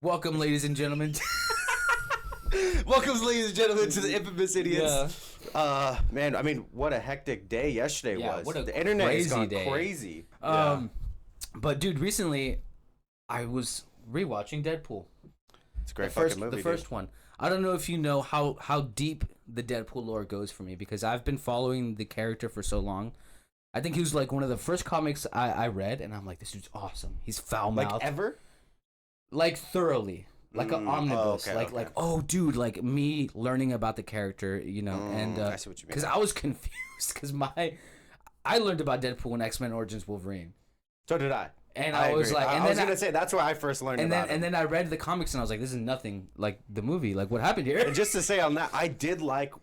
Welcome, ladies and gentlemen. Welcome, ladies and gentlemen, to the infamous idiots. Yeah. Man, I mean, what a hectic day yesterday was. What a the internet has gone day. crazy. But dude, recently I was rewatching Deadpool. It's a great fucking movie. The first one. I don't know if you know how deep the Deadpool lore goes for me, because I've been following the character for so long. I think he was like one of the first comics I read, and I'm like, this dude's awesome. He's foul-mouthed. Like ever? Like thoroughly. Like an omnibus. Like, oh, dude, like me learning about the character, you know. And I see what you mean. Because I was confused, because I learned about Deadpool in X-Men Origins Wolverine. So did I. And I was agree. like, I was gonna say that's where I first learned about it. And then I read the comics and I was like, this is nothing like the movie. Like, what happened here? And just to say on that, I did like.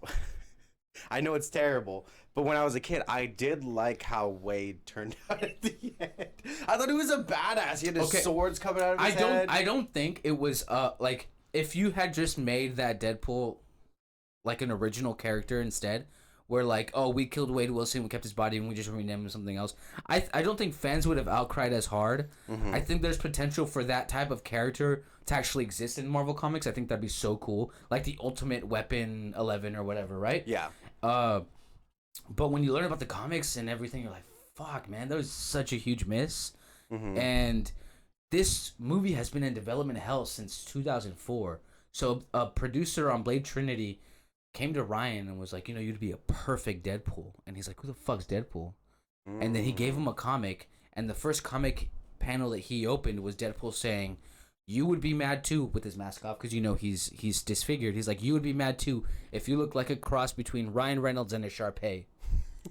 I know it's terrible, but when I was a kid, I did like how Wade turned out at the end. I thought he was a badass. He had his swords coming out of his head. I don't think it was like if you had just made that Deadpool like an original character instead. Where like, oh, we killed Wade Wilson, we kept his body, and we just renamed him something else. I don't think fans would have outcried as hard. Mm-hmm. I think there's potential for that type of character to actually exist in Marvel Comics. I think that'd be so cool, like the Ultimate Weapon 11 or whatever, right? Yeah. But when you learn about the comics and everything, you're like, fuck, man, that was such a huge miss. Mm-hmm. And this movie has been in development hell since 2004. So a producer on Blade Trinity came to Ryan and was like, you know, you'd be a perfect Deadpool. And he's like, who the fuck's Deadpool? And then he gave him a comic, and the first comic panel that he opened was Deadpool saying, you would be mad too, with his mask off, because you know he's disfigured. He's like, you would be mad too if you look like a cross between Ryan Reynolds and a Sharpay.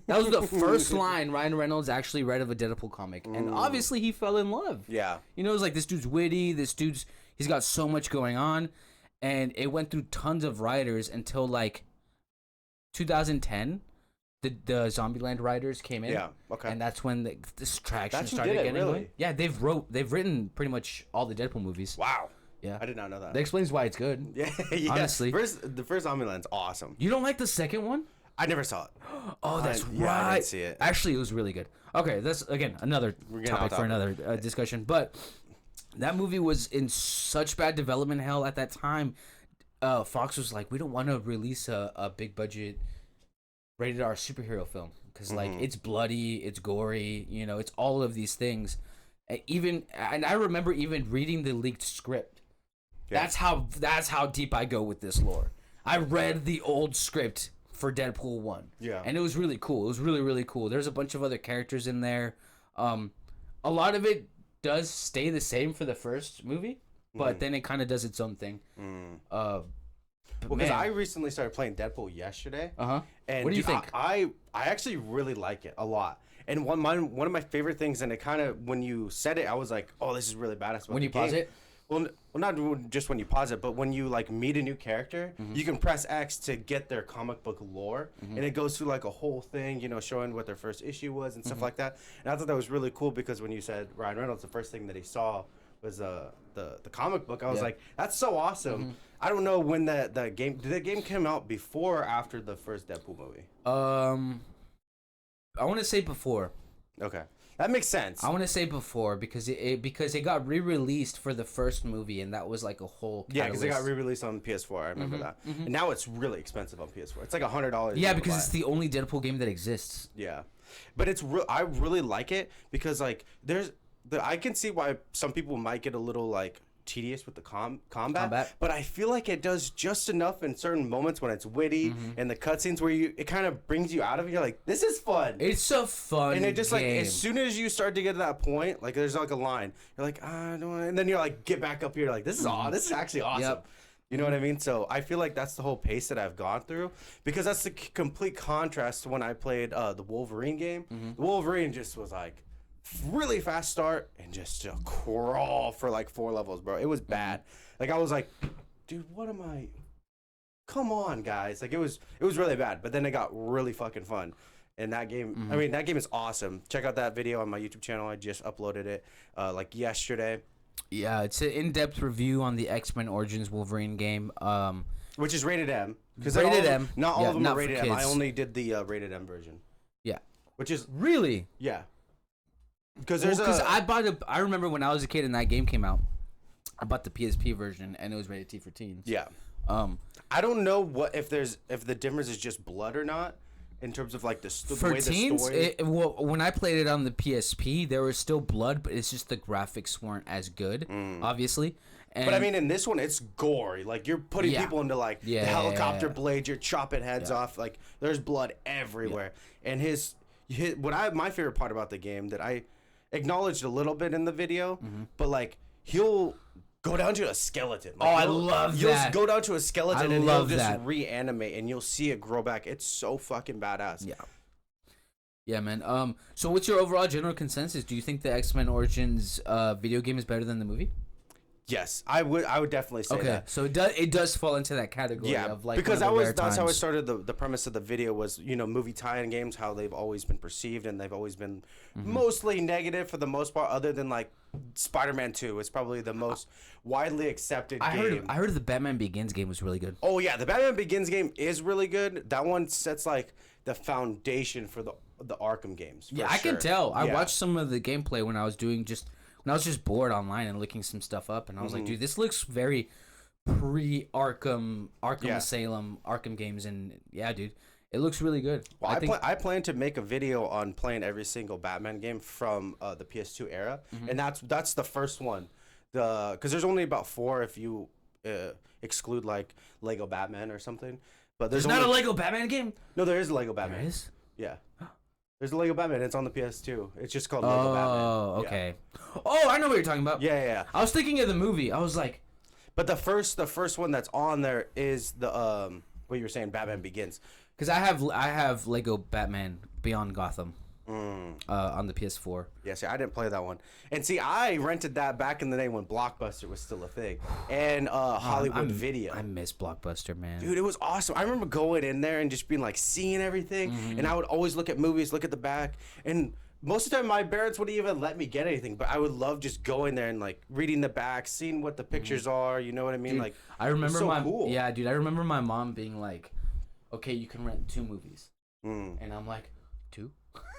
That was the first line Ryan Reynolds actually read of a Deadpool comic. And obviously he fell in love. Yeah. You know, it was like, this dude's witty, he's got so much going on. And it went through tons of writers until like 2010. The Zombieland writers came in. Yeah, okay. And that's when this traction started getting really? Yeah, they've written pretty much all the Deadpool movies. Wow. Yeah. I did not know that. That explains why it's good. Yeah. Honestly. The first Zombieland's awesome. You don't like the second one? I never saw it. Oh, that's right. Yeah, I didn't see it. Actually, it was really good. Okay, that's, again, another topic for another discussion. But that movie was in such bad development hell at that time. Fox was like, we don't want to release a big budget rated R superhero film because like it's bloody, it's gory, you know, it's all of these things. And I remember even reading the leaked script. Yeah. That's how deep I go with this lore. I read the old script for Deadpool 1. Yeah. And it was really cool. It was really, really cool. There's a bunch of other characters in there. A lot of it does stay the same for the first movie, but then it kind of does its own thing. Because I recently started playing Deadpool yesterday. And what do you think? I actually really like it a lot. And one of my favorite things, and it kind of, when you said it, I was like, oh, this is really badass. When you pause it? Well, not just when you pause it, but when you like meet a new character, you can press X to get their comic book lore, and it goes through like a whole thing, you know, showing what their first issue was and stuff like that. And I thought that was really cool because when you said Ryan Reynolds, the first thing that he saw was the comic book. I was like, that's so awesome. I don't know when did the game come out before or after the first Deadpool movie? I want to say before. Okay. That makes sense. I want to say before because it got re-released for the first movie, and that was like a whole catalyst. Yeah, because it got re-released on PS4. I remember that. And now it's really expensive on PS4. It's like $100. Yeah, because it's the only Deadpool game that exists. Yeah, but I really like it because like I can see why some people might get a little like tedious with the combat, but I feel like it does just enough in certain moments when it's witty and the cutscenes where it kind of brings you out of it. You're like, this is fun. It's a fun and it just game. Like as soon as you start to get to that point, like there's like a line, you're like, I don't want, and then you're like, get back up here, like this is this is actually awesome. Yep. You know what I mean? So I feel like that's the whole pace that I've gone through because that's the complete contrast to when I played the Wolverine game. The Wolverine just was like really fast start and just a crawl for like 4 levels, bro. It was bad. Like I was like, dude, what am I? Come on, guys. Like it was really bad. But then it got really fucking fun. And that game, I mean, that game is awesome. Check out that video on my YouTube channel. I just uploaded it like yesterday. Yeah, it's an in-depth review on the X-Men Origins Wolverine game. Which is rated M. Rated M. Not all of them are rated M. I only did the rated M version. Yeah. Which is really? Yeah. Because I remember when I was a kid and that game came out, I bought the PSP version, and it was rated T for teens. Yeah. Um, I don't know if the difference is just blood or not in terms of like the for way teens, the story. well, when I played it on the PSP, there was still blood, but it's just the graphics weren't as good, obviously. And But I mean, in this one, it's gory. Like you're putting people into like the helicopter blades. You're chopping heads off. Like there's blood everywhere. And my favorite part about the game that I acknowledged a little bit in the video, but like he'll go down to a skeleton. Like, I love you'll that. Go down to a skeleton and he'll just that. reanimate, and you'll see it grow back. It's so fucking badass. Yeah. Yeah, man. So what's your overall general consensus? Do you think the X-Men Origins video game is better than the movie? Yes, I would definitely say that. So it does fall into that category of like because that's how I started the premise of the video was, you know, movie tie-in games, how they've always been perceived, and they've always been mostly negative for the most part, other than like Spider-Man 2 is probably the most widely accepted game. I heard the Batman Begins game was really good. Oh yeah, the Batman Begins game is really good. That one sets like the foundation for the Arkham games. Yeah, I can tell. I watched some of the gameplay when I was just bored online and looking some stuff up, and I was like, dude, this looks very pre-Arkham Asylum, Arkham games, and yeah, dude, it looks really good. Well, I plan to make a video on playing every single Batman game from the PS2 era, and that's the first one. Because there's only about 4 if you exclude like Lego Batman or something. But there's not a Lego Batman game. No, there is a Lego Batman. There is. Yeah. There's a Lego Batman. It's on the PS2. It's just called Lego Batman. Oh, okay. Yeah. Oh, I know what you're talking about. Yeah. I was thinking of the movie. I was like, but the first one that's on there is the what you were saying, Batman Begins. Because I have Lego Batman Beyond Gotham on the PS4. Yeah, see, I didn't play that one. And see, I rented that back in the day when Blockbuster was still a thing. And Hollywood Video. I miss Blockbuster, man. Dude, it was awesome. I remember going in there and just being like, seeing everything. And I would always look at movies, look at the back. And most of the time, my parents wouldn't even let me get anything. But I would love just going there and like reading the back, seeing what the pictures are. You know what I mean? Dude, like, I remember cool. Yeah, dude, I remember my mom being like, okay, you can rent 2 movies. And I'm like, 2?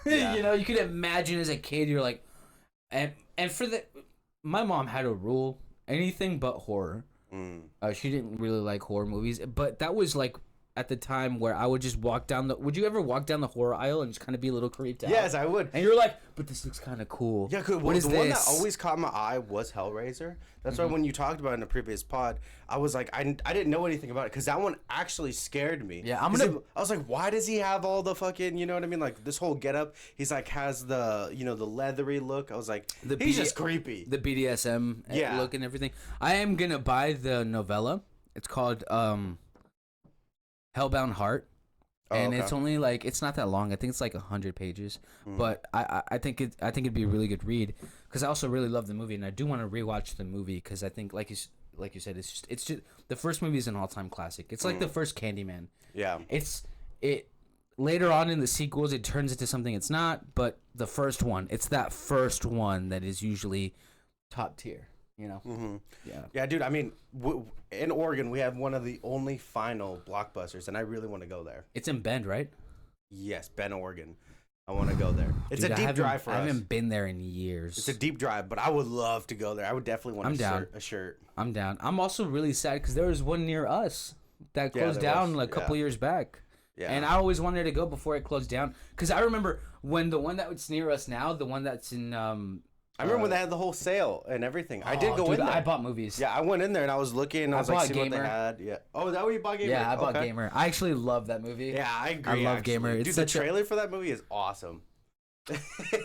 Yeah. You know, you could imagine as a kid, you're like, and for my mom had a rule, anything but horror. She didn't really like horror movies, but that was like at the time where I would just walk down would you ever walk down the horror aisle and just kind of be a little creeped out? Yes, I would. And you're like, but this looks kind of cool. Yeah, the one that always caught my eye was Hellraiser. That's why when you talked about it in the previous pod, I was like, I didn't know anything about it because that one actually scared me. Yeah, I was like, why does he have all the fucking, you know what I mean? Like this whole getup, he's like has the, you know, the leathery look. I was like, he's just creepy. The BDSM look and everything. I am gonna buy the novella. It's called Hellbound Heart. And it's only like, it's not that long. I think it's like 100 pages, but I think it'd be a really good read because I also really love the movie and I do want to rewatch the movie because I think like you said, it's just the first movie is an all-time classic. It's like the first Candyman. Yeah. It later on in the sequels it turns into something it's not, but the first one, it's that first one that is usually top tier. You know, yeah, dude. I mean, in Oregon, we have one of the only final Blockbusters, and I really want to go there. It's in Bend, right? Yes, Bend, Oregon. I want to go there. It's a deep drive for us. I haven't been there in years. It's a deep drive, but I would love to go there. I would definitely want a shirt. I'm down. I'm also really sad because there was one near us that closed down a couple years back. Yeah. And I always wanted to go before it closed down because I remember when the one that's near us now, the one that's in I remember when they had the whole sale and everything. I did go in there. I bought movies. Yeah, I went in there and I was looking and I was like, seeing what they had. Yeah. Oh, is that what you bought, Gamer? Yeah, I bought Gamer. I actually love that movie. Yeah, I agree. I love Gamer. Dude, the trailer for that movie is awesome.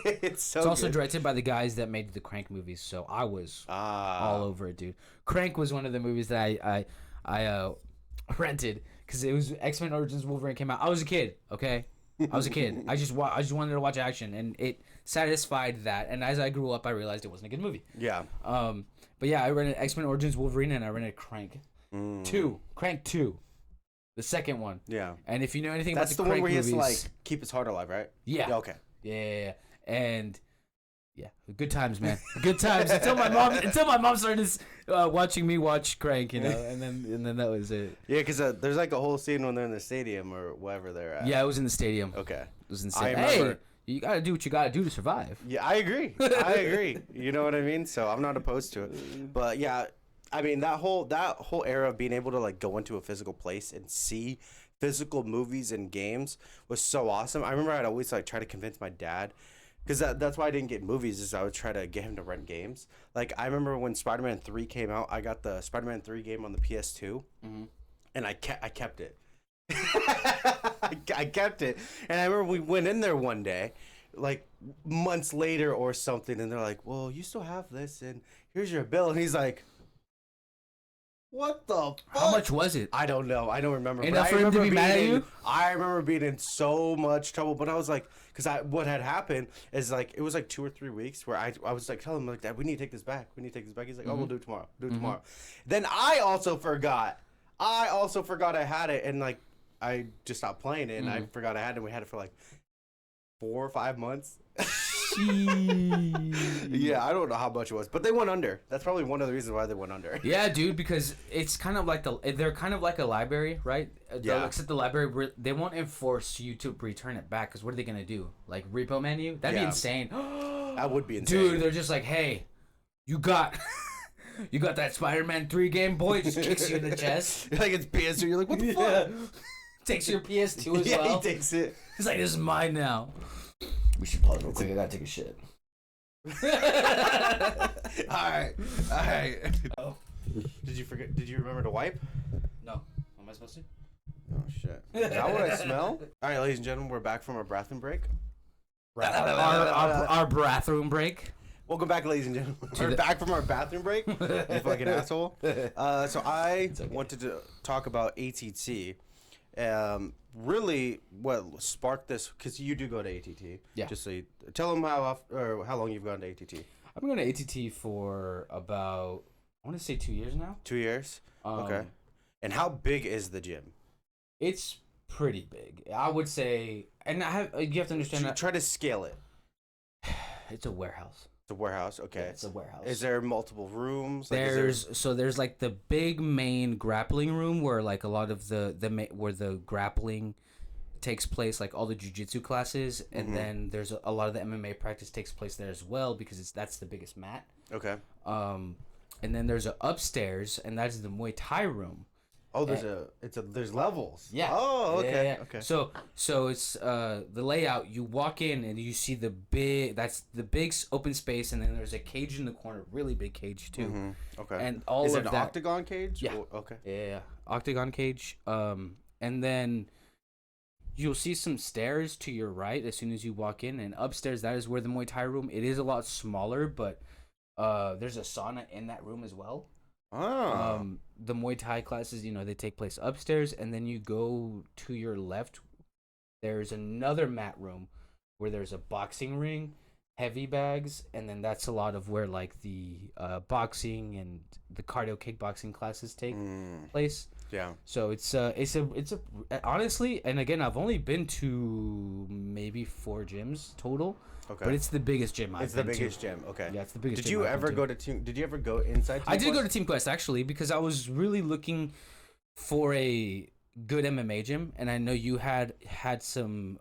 It's also directed by the guys that made the Crank movies, so I was all over it, dude. Crank was one of the movies that I rented because it was X-Men Origins Wolverine came out. I was a kid, okay? I was a kid. I just wanted to watch action, and it satisfied that. And as I grew up, I realized it wasn't a good movie. Yeah. But yeah, I rented X-Men Origins Wolverine, and I rented Crank 2. Crank 2, the second one. Yeah. And if you know anything about the Crank movies, that's the one where he has to like keep his heart alive, right? Yeah. Okay. Yeah. And yeah, good times, man. Good times until my mom started watching me watch Crank, you know, and then that was it. Yeah, because there's like a whole scene when they're in the stadium or wherever they're at. Yeah, it was in the stadium. Okay. It was in the stadium. Hey, you gotta do what you gotta do to survive. Yeah, I agree. I agree. You know what I mean? So I'm not opposed to it. But yeah, I mean, that whole era of being able to like go into a physical place and see physical movies and games was so awesome. I remember I'd always like try to convince my dad, because that's why I didn't get movies, is I would try to get him to rent games. Like I remember when Spider-Man 3 came out, I got the Spider-Man 3 game on the PS2, and I kept it. I kept it, and I remember we went in there one day, like months later or something, and they're like, "Well, you still have this, and here's your bill." And he's like, "What the fuck?" How much was it? I don't know. I don't remember. Enough for him to be mad at you? I remember being in so much trouble, but I was like, because what had happened is like it was like 2 or 3 weeks where I was like telling him like, "Dad, we need to take this back. We need to take this back." He's like, "Oh, we'll do it tomorrow. Do it tomorrow." Then I also forgot. I had it, and like I just stopped playing it, and I forgot I had it. And we had it for like 4 or 5 months. Yeah, I don't know how much it was, but they went under. That's probably one of the reasons why they went under. Yeah, dude, because it's kind of like they're kind of like a library, right? Yeah. Except the library, they won't enforce you to return it back, because what are they gonna do? Like repo man you? That'd be insane. That would be insane. Dude, they're just like, hey, you got that Spider-Man 3 game, boy. Just kicks you in the chest. Like it's PS2. You're like, what the fuck? Takes your PS2 as well. Yeah, he takes it. He's like, this is mine now. We should pause real quick. I gotta take a shit. All right. Oh. Did you remember to wipe? No. Am I supposed to? Oh shit. Is that what I smell? All right, ladies and gentlemen, we're back from our bathroom break. Our bathroom break. Welcome back, ladies and gentlemen. We're back from our bathroom break. You fucking asshole. So I wanted to talk about ATT. Really, what sparked this? Because you do go to ATT. Yeah. Just so you tell them how long you've gone to ATT. I've been going to ATT for about, I want to say 2 years now. 2 years. Okay. And how big is the gym? It's pretty big, I would say. And you have to understand that. Try to scale it. It's a warehouse. It's a warehouse. Okay. Yeah, it's a warehouse. Is there multiple rooms? Like, there's like the big main grappling room where like a lot of where the grappling takes place, like all the jiu-jitsu classes, and then there's a lot of the MMA practice takes place there as well, because that's the biggest mat. Okay. And then there's a upstairs, and that's the Muay Thai room. Oh, there's levels. Yeah. Oh, okay. Yeah. Okay. So it's the layout. You walk in and you see the big open space, and then there's a cage in the corner, really big cage too. Okay. And all is of it an that, octagon cage? Yeah. Or, okay. Yeah. Octagon cage. And then you'll see some stairs to your right as soon as you walk in, and upstairs that is where the Muay Thai room. It is a lot smaller, but there's a sauna in that room as well. Oh. The Muay Thai classes, they take place upstairs, and then you go to your left. There's another mat room where there's a boxing ring, heavy bags, and then that's a lot of where like the boxing and the cardio kickboxing classes take place. Yeah. So it's honestly, and again, I've only been to maybe 4 gyms total. Okay. But it's the biggest gym I've been to. It's the biggest gym. Okay. Yeah, it's the biggest. Did you ever go to Team? Did you ever go inside? I did go to Team Quest actually, because I was really looking for a good MMA gym, and I know you had some.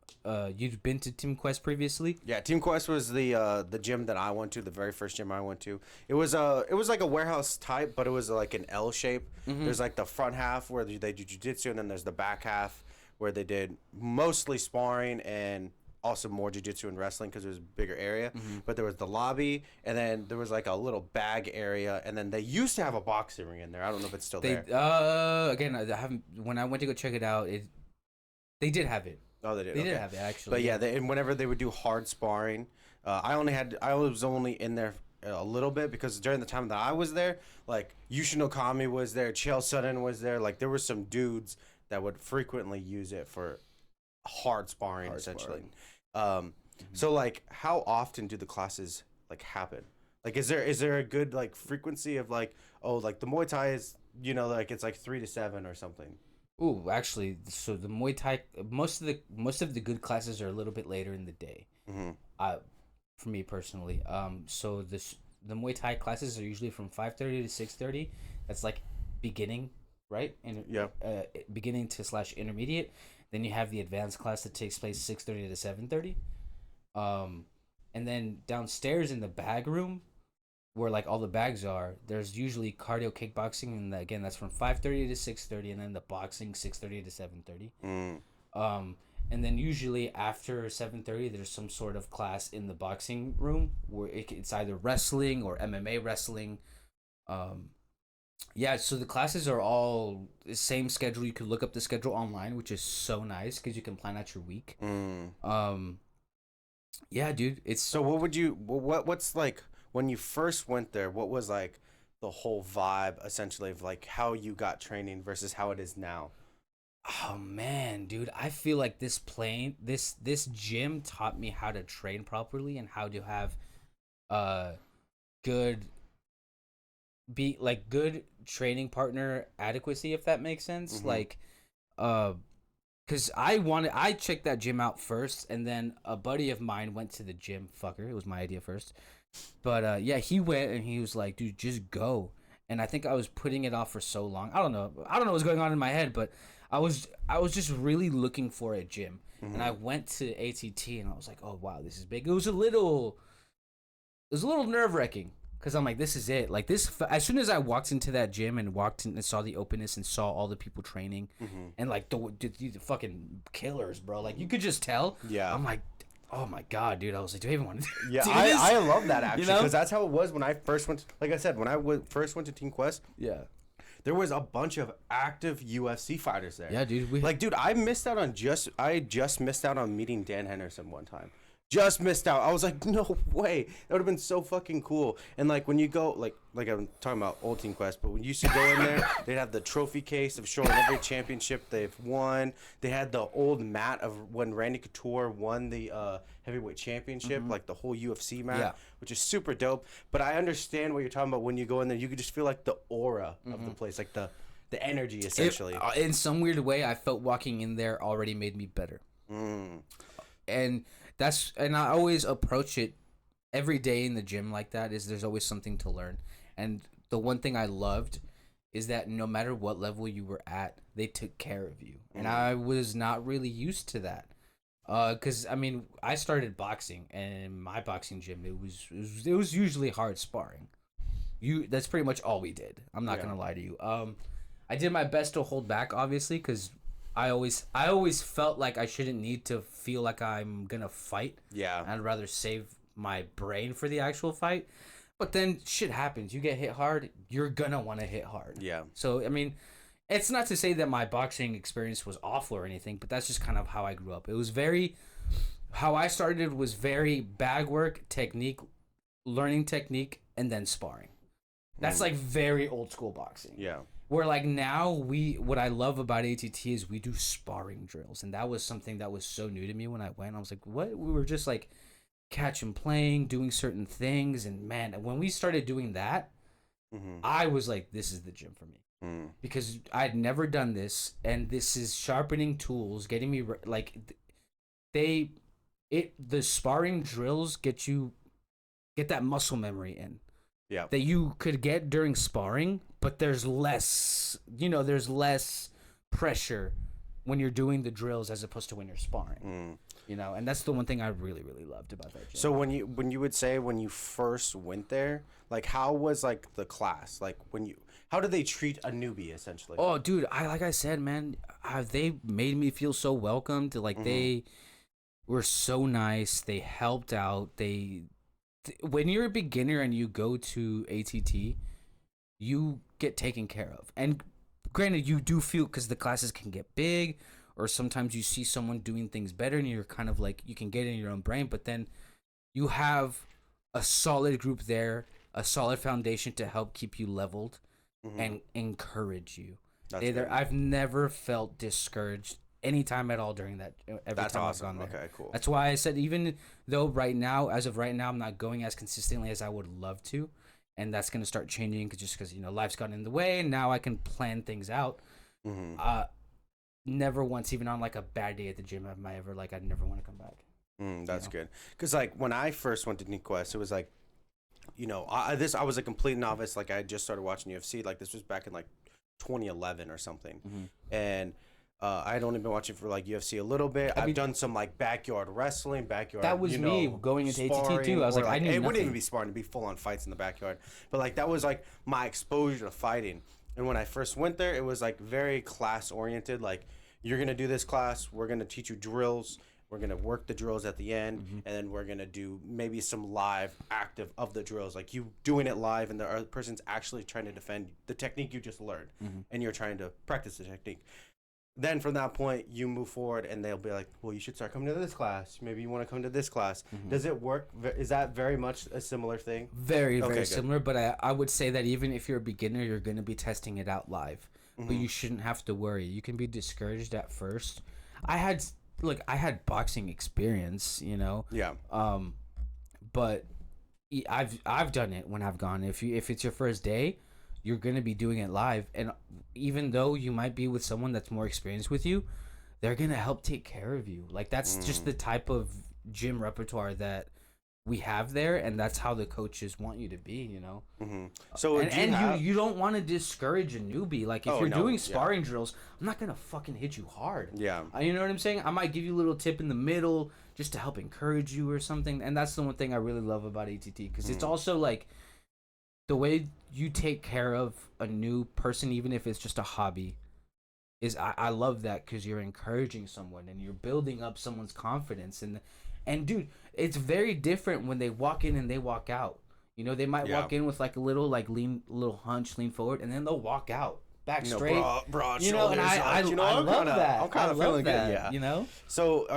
You'd been to Team Quest previously. Yeah, Team Quest was the gym that I went to, the very first gym I went to. It was like a warehouse type, but it was like an L shape. There's like the front half where they do jiu-jitsu, and then there's the back half where they did mostly sparring and also more jiu-jitsu and wrestling, because it was a bigger area. But there was the lobby, and then there was like a little bag area, and then they used to have a boxing ring in there. I don't know if it's still there. Again, I haven't. When I went to go check it out, they did have it. Oh, they did. They did have it actually. But yeah, and whenever they would do hard sparring, I was only in there a little bit, because during the time that I was there, like Yushin Okami was there, Chael Sonnen was there. Like there were some dudes that would frequently use it for hard sparring, essentially. So like, how often do the classes like happen? Like, is there a good like frequency of like, oh, like the Muay Thai is, like it's like 3 to 7 or something? Ooh, actually, so the Muay Thai, most of the good classes are a little bit later in the day. For me personally, so the Muay Thai classes are usually from 5:30 to 6:30. That's like beginning, right? And beginning to / intermediate. Then you have the advanced class that takes place 6:30 to 7:30. And then downstairs in the bag room, where like all the bags are, there's usually cardio kickboxing, and again that's from 5:30 to 6:30, and then the boxing 6:30 to 7:30. And then usually after 7:30, there's some sort of class in the boxing room where it's either wrestling or MMA wrestling. Yeah, so the classes are all the same schedule. You can look up the schedule online, which is so nice because you can plan out your week. Yeah, dude, it's So what would you what's like when you first went there? What was like the whole vibe essentially of like how you got training versus how it is now? oh man, dude, I feel like this gym taught me how to train properly and how to have good good training partner adequacy, if that makes sense. Like because I checked that gym out first, and then a buddy of mine went to the gym. Fucker, it was my idea first, but yeah, he went and he was like, "Dude, just go." And I think I was putting it off for so long. I don't know what's going on in my head, but I was just really looking for a gym, and I went to ATT, and I was like, "Oh wow, this is big." It was a little nerve wracking. Cause I'm like, this is it. Like this, as soon as I walked into that gym and walked in and saw the openness and saw all the people training, and like the fucking killers, bro. Like you could just tell. Yeah. I'm like, oh my god, dude. I was like, do I even want to? Yeah, do this? I love that actually, You know? because that's how it was when I first went. Like I said, when I first went to Team Quest, Yeah. there was a bunch of active UFC fighters there. Yeah, dude. Dude, I just missed out on meeting Dan Henderson one time. Just missed out. I was like, no way. That would have been so fucking cool. And like when you go, like I'm talking about old Team Quest, but when you used to go in there, they'd have the trophy case of showing every championship they've won. They had the old mat of when Randy Couture won the heavyweight championship, like the whole UFC mat, which is super dope. But I understand what you're talking about. When you go in there, you could just feel like the aura of the place, like the energy essentially. In some weird way, I felt walking in there already made me better. And I always approach it every day in the gym like that. Is there's always something to learn. And the one thing I loved is that no matter what level you were at, they took care of you. And I was not really used to that. Because I mean, I started boxing, and in my boxing gym, it was usually hard sparring. That's pretty much all we did. I'm not gonna lie to you. I did my best to hold back, obviously, because I always felt like I shouldn't need to feel like I'm gonna fight. Yeah. I'd rather save my brain for the actual fight. But then shit happens. You get hit hard, you're gonna want to hit hard. Yeah. So I mean, it's not to say that my boxing experience was awful or anything, but that's just kind of how I grew up. It was how I started was very bag work, technique, learning technique, and then sparring. That's like very old school boxing. Yeah. Where like now what I love about ATT is we do sparring drills, and that was something that was so new to me when I went. I was like, what? We were just like catch and playing, doing certain things, and man, when we started doing that, I was like, this is the gym for me, because I'd never done this, and this is sharpening tools, getting me like the sparring drills get that muscle memory in. Yeah. That you could get during sparring, but there's less pressure when you're doing the drills as opposed to when you're sparring. And that's the one thing I really, really loved about that gym. So when you would say when you first went there, like how was like the class? Like how did they treat a newbie essentially? Oh, dude, like I said, man, they made me feel so welcomed. Like they were so nice. They helped out. When you're a beginner and you go to ATT, you get taken care of. And granted, you do feel, because the classes can get big, or sometimes you see someone doing things better and you're kind of like, you can get in your own brain, but then you have a solid group there, a solid foundation to help keep you leveled and encourage you. I've never felt discouraged anytime at all during that. That's time awesome. I've gone there. Okay, cool. That's why I said, even though as of right now, I'm not going as consistently as I would love to, and that's gonna start changing because life's gotten in the way, and now I can plan things out. Never once, even on like a bad day at the gym, have I ever like I'd never want to come back. That's good, because like when I first went to Team Quest, it was like, I was a complete novice. Like I had just started watching UFC. Like this was back in like 2011 or something, and I'd only been watching for like UFC a little bit. I've done some like backyard wrestling, backyard. That was me going into ATT too. I was like, I knew it nothing. wouldn't even be sparring; it'd be full on fights in the backyard. But like that was like my exposure to fighting. And when I first went there, it was like very class oriented. Like, you're gonna do this class. We're gonna teach you drills. We're gonna work the drills at the end, and then we're gonna do maybe some live active of the drills, like you doing it live, and the other person's actually trying to defend the technique you just learned, and you're trying to practice the technique. Then from that point, you move forward, and they'll be like, "Well, you should start coming to this class. Maybe you want to come to this class." Does it work? Is that very much a similar thing? Very similar. But I would say that even if you're a beginner, you're going to be testing it out live. But you shouldn't have to worry. You can be discouraged at first. I had boxing experience, you know. Yeah. But I've done it when I've gone. If it's your first day, you're going to be doing it live, and even though you might be with someone that's more experienced with you, they're going to help take care of you. Like, that's just the type of gym repertoire that we have there, and that's how the coaches want you to be, you know. So you don't want to discourage a newbie. Like, if you're doing sparring drills, I'm not going to fucking hit you hard. Yeah. You know what I'm saying? I might give you a little tip in the middle just to help encourage you or something, and that's the one thing I really love about ATT, because it's also like the way you take care of a new person, even if it's just a hobby, is I love that, because you're encouraging someone and you're building up someone's confidence. And dude, it's very different when they walk in and they walk out. You know, they might walk in with like a little little hunch, lean forward, and then they'll walk out back straight. Broad you know, and I love that. I'm kind of feeling that, good. Yeah. You know. So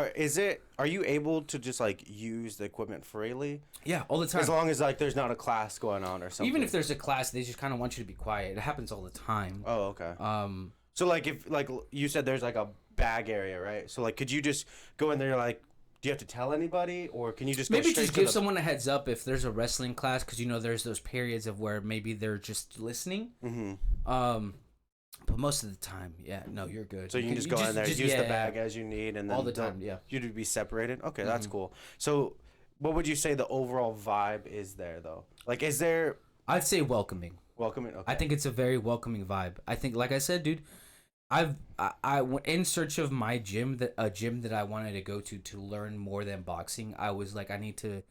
are you able to just like use the equipment freely? Yeah, all the time. As long as like there's not a class going on or something. Even if there's a class, they just kind of want you to be quiet. It happens all the time. Oh, okay. So like if like you said there's like a bag area, right? So like could you just go in there like, do you have to tell anybody, or can you just maybe just give someone a heads up if there's a wrestling class, because you know there's those periods of where maybe they're just listening. But most of the time, yeah, no, you're good. So you can just go in there, use the bag as you need, and then all the time, yeah. You'd be separated. Okay, that's cool. So, what would you say the overall vibe is there, though? Like, is there? I'd say welcoming. Welcoming. Okay. I think it's a very welcoming vibe. I think, like I said, dude, I went in search of my gym, a gym that I wanted to go to learn more than boxing. I was like, I need to.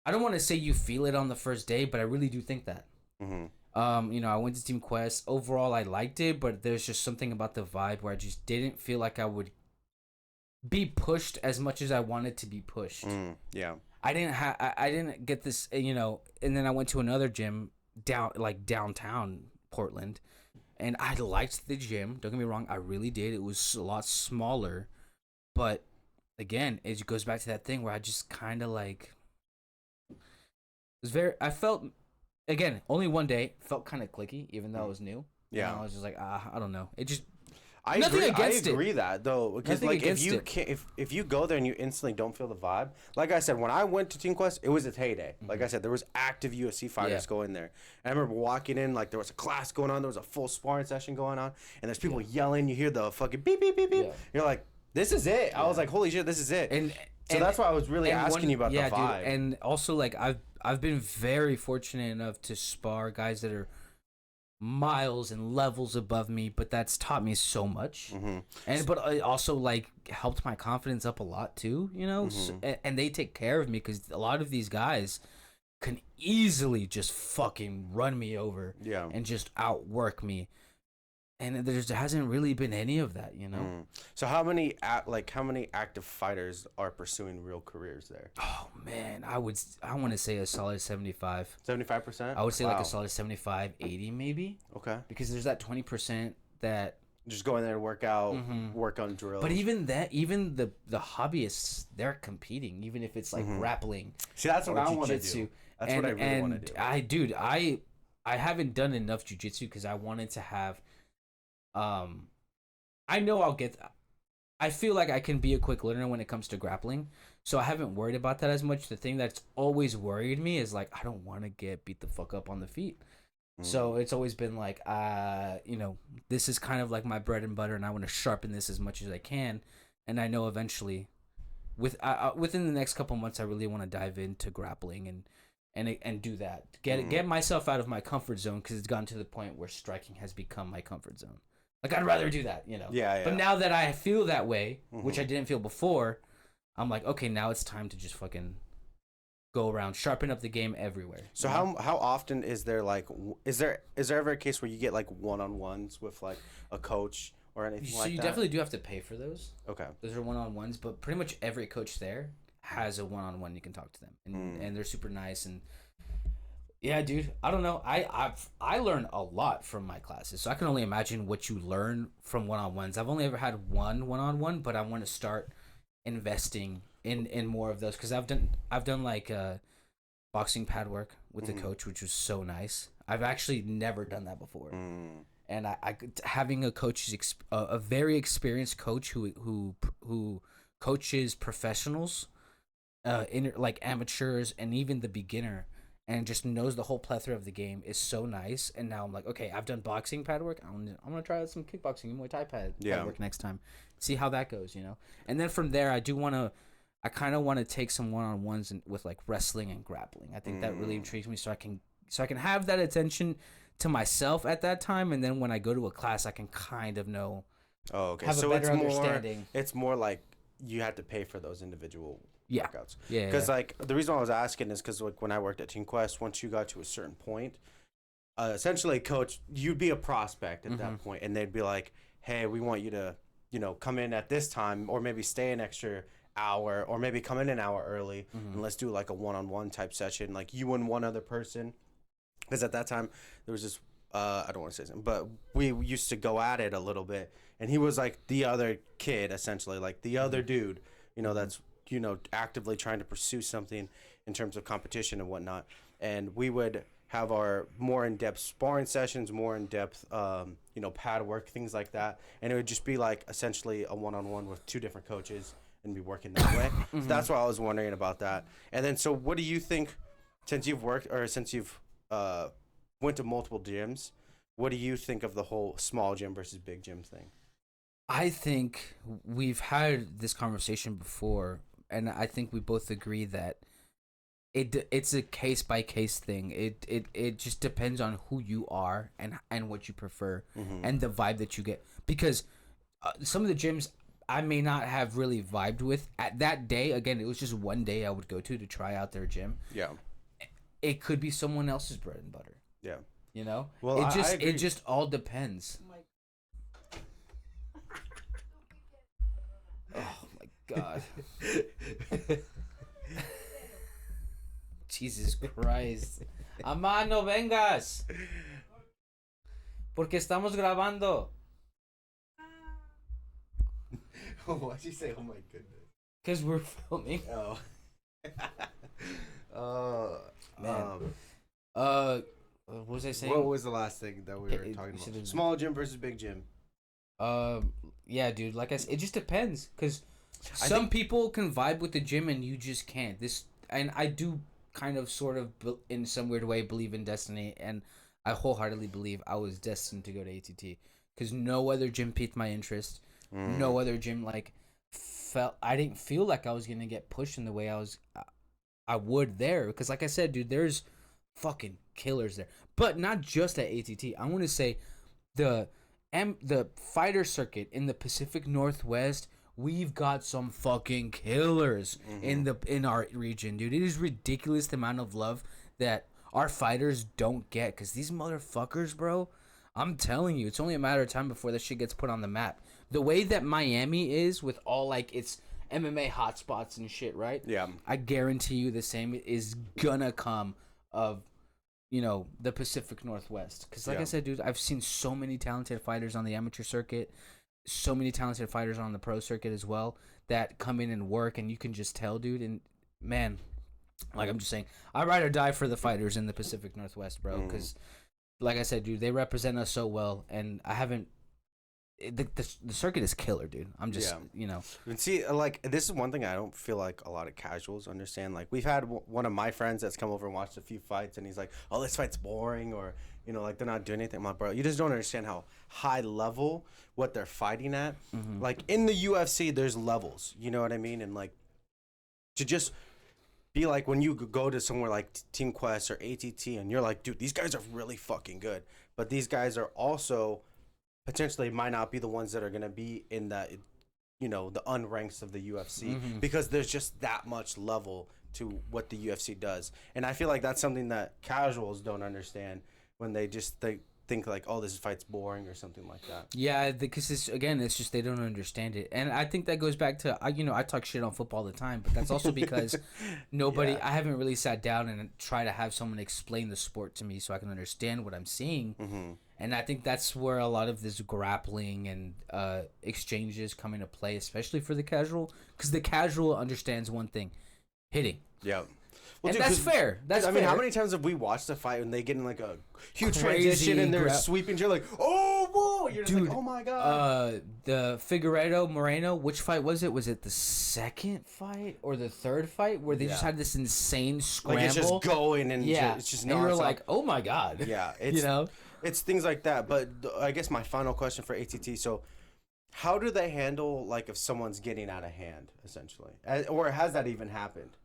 I don't want to say you feel it on the first day, but I really do think that. You know, I went to Team Quest. Overall, I liked it, but there's just something about the vibe where I just didn't feel like I would be pushed as much as I wanted to be pushed. Yeah. I didn't get this, you know, and then I went to another gym downtown Portland, and I liked the gym. Don't get me wrong, I really did. It was a lot smaller, but again, it goes back to that thing where I just kind of like I felt. Again, only one day, felt kind of clicky, even though it was new. Yeah. And I was just like, I don't know. It just I agree that though, because like if you go there and you instantly don't feel the vibe, like I said, when I went to Team Quest, it was its heyday. Like I said, there was active UFC fighters going there. And I remember walking in, like there was a class going on, there was a full sparring session going on, and there's people yelling. You hear the fucking beep beep beep beep. You're like, this is it. I was like, holy shit, this is it. So that's why I was really asking you about the vibe. Dude, and also like I've been very fortunate enough to spar guys that are miles and levels above me, but that's taught me so much. But it also like helped my confidence up a lot too, you know. And they take care of me, because a lot of these guys can easily just fucking run me over and just outwork me. And there hasn't really been any of that, you know. So how many active fighters are pursuing real careers there? Oh man, I want to say a solid 75. 75%? I would say like a solid 75, 80 maybe. Okay. Because there's that 20% that just go in there and work out, work on drills. But even the hobbyists, they're competing, even if it's like grappling. See, that's what I want to do. That's what I really want to do. I haven't done enough jiu-jitsu because I wanted to have. I know I feel like I can be a quick learner when it comes to grappling, so I haven't worried about that as much. The thing that's always worried me is like I don't want to get beat the fuck up on the feet. So it's always been like, you know, this is kind of like my bread and butter, and I want to sharpen this as much as I can. And I know eventually, within the next couple months, I really want to dive into grappling and do that. Get myself out of my comfort zone, because it's gotten to the point where striking has become my comfort zone. Like, I'd rather do that, you know? Yeah. But now that I feel that way, which I didn't feel before, I'm like, okay, now it's time to just fucking go around, sharpen up the game everywhere. So how often is there like is there ever a case where you get like one-on-ones with like a coach or anything like that? So you definitely do have to pay for those. Okay. Those are one-on-ones, but pretty much every coach there has a one-on-one. You can talk to them, and they're super nice. And yeah, dude, I don't know. I learn a lot from my classes, so I can only imagine what you learn from one-on-ones. I've only ever had one-on-one, but I want to start investing in more of those, because I've done like boxing pad work with the coach, which was so nice. I've actually never done that before. And I having a coach, a very experienced coach who coaches professionals, like amateurs and even the beginner, and just knows the whole plethora of the game, is so nice. And now I'm like, okay, I've done boxing pad work. I'm gonna try out some kickboxing and Muay Thai pad work next time, see how that goes, you know. And then from there, I kind of want to take some one-on-ones with like wrestling and grappling. I think that really intrigues me, so I can have that attention to myself at that time, and then when I go to a class, I can kind of know. Oh, okay. Have so a better understanding. It's more like you have to pay for those individual workouts. Yeah. Because like the reason why I was asking is because like when I worked at Team Quest, once you got to a certain point, essentially, coach, you'd be a prospect at that point, and they'd be like, "Hey, we want you to, come in at this time, or maybe stay an extra hour, or maybe come in an hour early, and let's do like a one-on-one type session, like you and one other person." Because at that time there was this I don't want to say something, but we used to go at it a little bit, and he was like the other kid, essentially, like the other dude, that's actively trying to pursue something in terms of competition and whatnot. And we would have our more in-depth sparring sessions, more in-depth pad work, things like that, and it would just be like essentially a one-on-one with two different coaches and be working that way. So that's why I was wondering about that. And then, so what do you think, since you've went to multiple gyms, what do you think of the whole small gym versus big gym thing? I think we've had this conversation before, and I think we both agree that it's a case by case thing. It just depends on who you are and what you prefer, and the vibe that you get. Because some of the gyms I may not have really vibed with at that day. Again, it was just one day I would go to try out their gym. Yeah. It could be someone else's bread and butter. Yeah. Well, it just all depends. Oh my god. Jesus Christ. Amá, no vengas. Porque estamos grabando. Why'd you say, oh my goodness? Because we're filming. Man. What was I saying? What was the last thing that we were talking about? Small gym versus big gym. Yeah, dude. Like I said, it just depends. Because some people can vibe with the gym and you just can't. And I do kind of, sort of, in some weird way, believe in destiny. And I wholeheartedly believe I was destined to go to ATT. Because no other gym piqued my interest. No other gym, I didn't feel like I was going to get pushed in the way I would there. Because like I said, dude, there's fucking killers there. But not just at ATT. I want to say the fighter circuit in the Pacific Northwest, we've got some fucking killers in our region, dude. It is ridiculous the amount of love that our fighters don't get, because these motherfuckers, bro, I'm telling you, it's only a matter of time before this shit gets put on the map. The way that Miami is with all its MMA hotspots and shit, right? Yeah. I guarantee you the same is gonna come of the Pacific Northwest. Because like I said, dude, I've seen so many talented fighters on the amateur circuit, so many talented fighters on the pro circuit as well, that come in and work, and you can just tell, dude. And man, like I'm just saying, I ride or die for the fighters in the Pacific Northwest, bro. Because like I said, dude, they represent us so well, and I haven't. The circuit is killer, dude. I'm just, And see, this is one thing I don't feel like a lot of casuals understand. Like, we've had one of my friends that's come over and watched a few fights, and he's like, oh, this fight's boring, or, they're not doing anything. I'm like, bro, you just don't understand how high level what they're fighting at. Like, in the UFC, there's levels, you know what I mean? And, to just be like, when you go to somewhere like Team Quest or ATT, and you're like, dude, these guys are really fucking good. But these guys are also potentially might not be the ones that are going to be in that, the unranks of the UFC, because there's just that much level to what the UFC does. And I feel like that's something that casuals don't understand when they just think like, oh, this fight's boring or something like that. Yeah, because it's just they don't understand it. And I think that goes back to, I talk shit on football all the time, but that's also because I haven't really sat down and try to have someone explain the sport to me so I can understand what I'm seeing. And I think that's where a lot of this grappling and exchanges come into play, especially for the casual, because the casual understands one thing: hitting. Yeah. Well, and dude, that's fair. I mean, how many times have we watched a fight and they get in like a huge transition and they're sweeping? You're like, oh, whoa! You're just like, oh my god. The Figueiredo Moreno, which fight was it? Was it the second fight or the third fight where they just had this insane scramble? Like it's just going and it's just and you're like, oh my god. Yeah, it's it's things like that. But I guess my final question for ATT. So, how do they handle like if someone's getting out of hand, essentially, or has that even happened?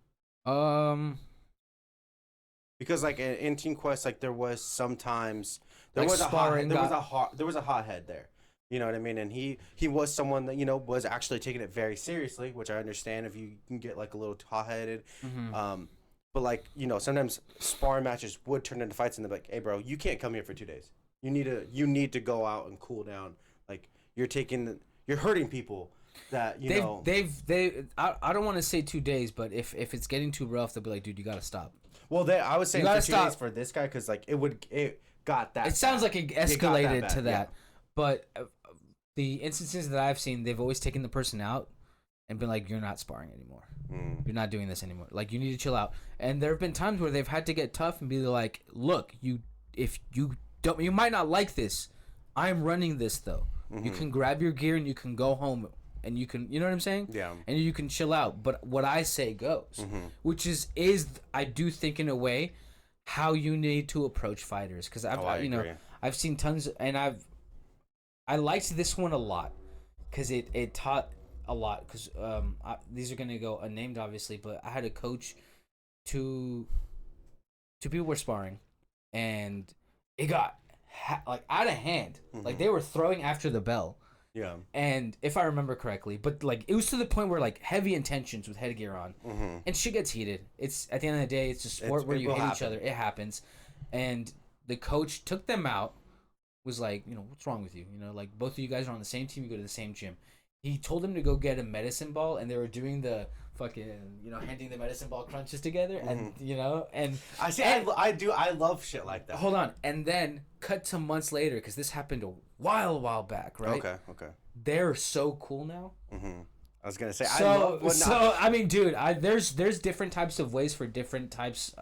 Because like in Team Quest, like there was sometimes there was a hothead there. You know what I mean? And he was someone that was actually taking it very seriously, which I understand if you can get like a little hot-headed. But like sometimes sparring matches would turn into fights, and they're like, "Hey, bro, you can't come here for 2 days. You need to go out and cool down. Like you're hurting people." That I don't want to say 2 days, but if it's getting too rough, they'll be like, dude, you gotta stop. Well, I was saying for 2 days for this guy because like it got that. It sounds like it escalated to that, but the instances that I've seen, they've always taken the person out and been like, you're not sparring anymore. You're not doing this anymore. Like you need to chill out. And there have been times where they've had to get tough and be like, look, if you might not like this. I'm running this though. You can grab your gear and you can go home. And you can, you know what I'm saying? Yeah. And you can chill out. But what I say goes, which is I do think in a way how you need to approach fighters. Because I've seen tons, and I liked this one a lot because it taught a lot. Because these are gonna go unnamed, obviously, but I had a coach. Two people were sparring, and it got like out of hand. Like they were throwing after the bell. Yeah. And if I remember correctly, but like it was to the point where like heavy intentions with headgear on, and shit gets heated. It's at the end of the day, it's a sport where you hit each other. It happens, and the coach took them out. Was like, what's wrong with you? Like both of you guys are on the same team. You go to the same gym. He told them to go get a medicine ball, and they were doing the fucking handing the medicine ball crunches together, and and I see. I love shit like that. Hold on, and then cut to months later because this happened a while back, right? Okay. They're so cool now. I was gonna say I mean, dude, there's different types of ways for different types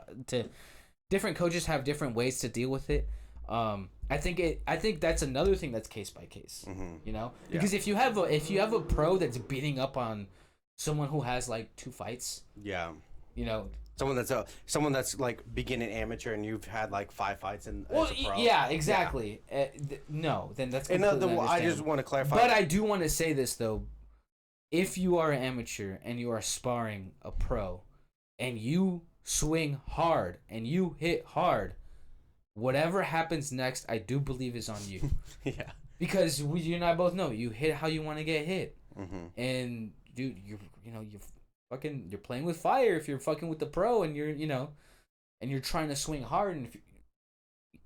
different coaches have different ways to deal with it. I think that's another thing that's case by case. Because if you have a pro that's beating up on someone who has like 2 fights, someone that's like beginning amateur and you've had like 5 fights as a pro. Yeah, exactly. No, then that's completely I just want to clarify. But I do want to say this though: if you are an amateur and you are sparring a pro, and you swing hard and you hit hard, whatever happens next, I do believe is on you. Yeah. Because you and I both know you hit how you want to get hit, and dude, you're playing with fire if you're fucking with the pro and you're trying to swing hard, and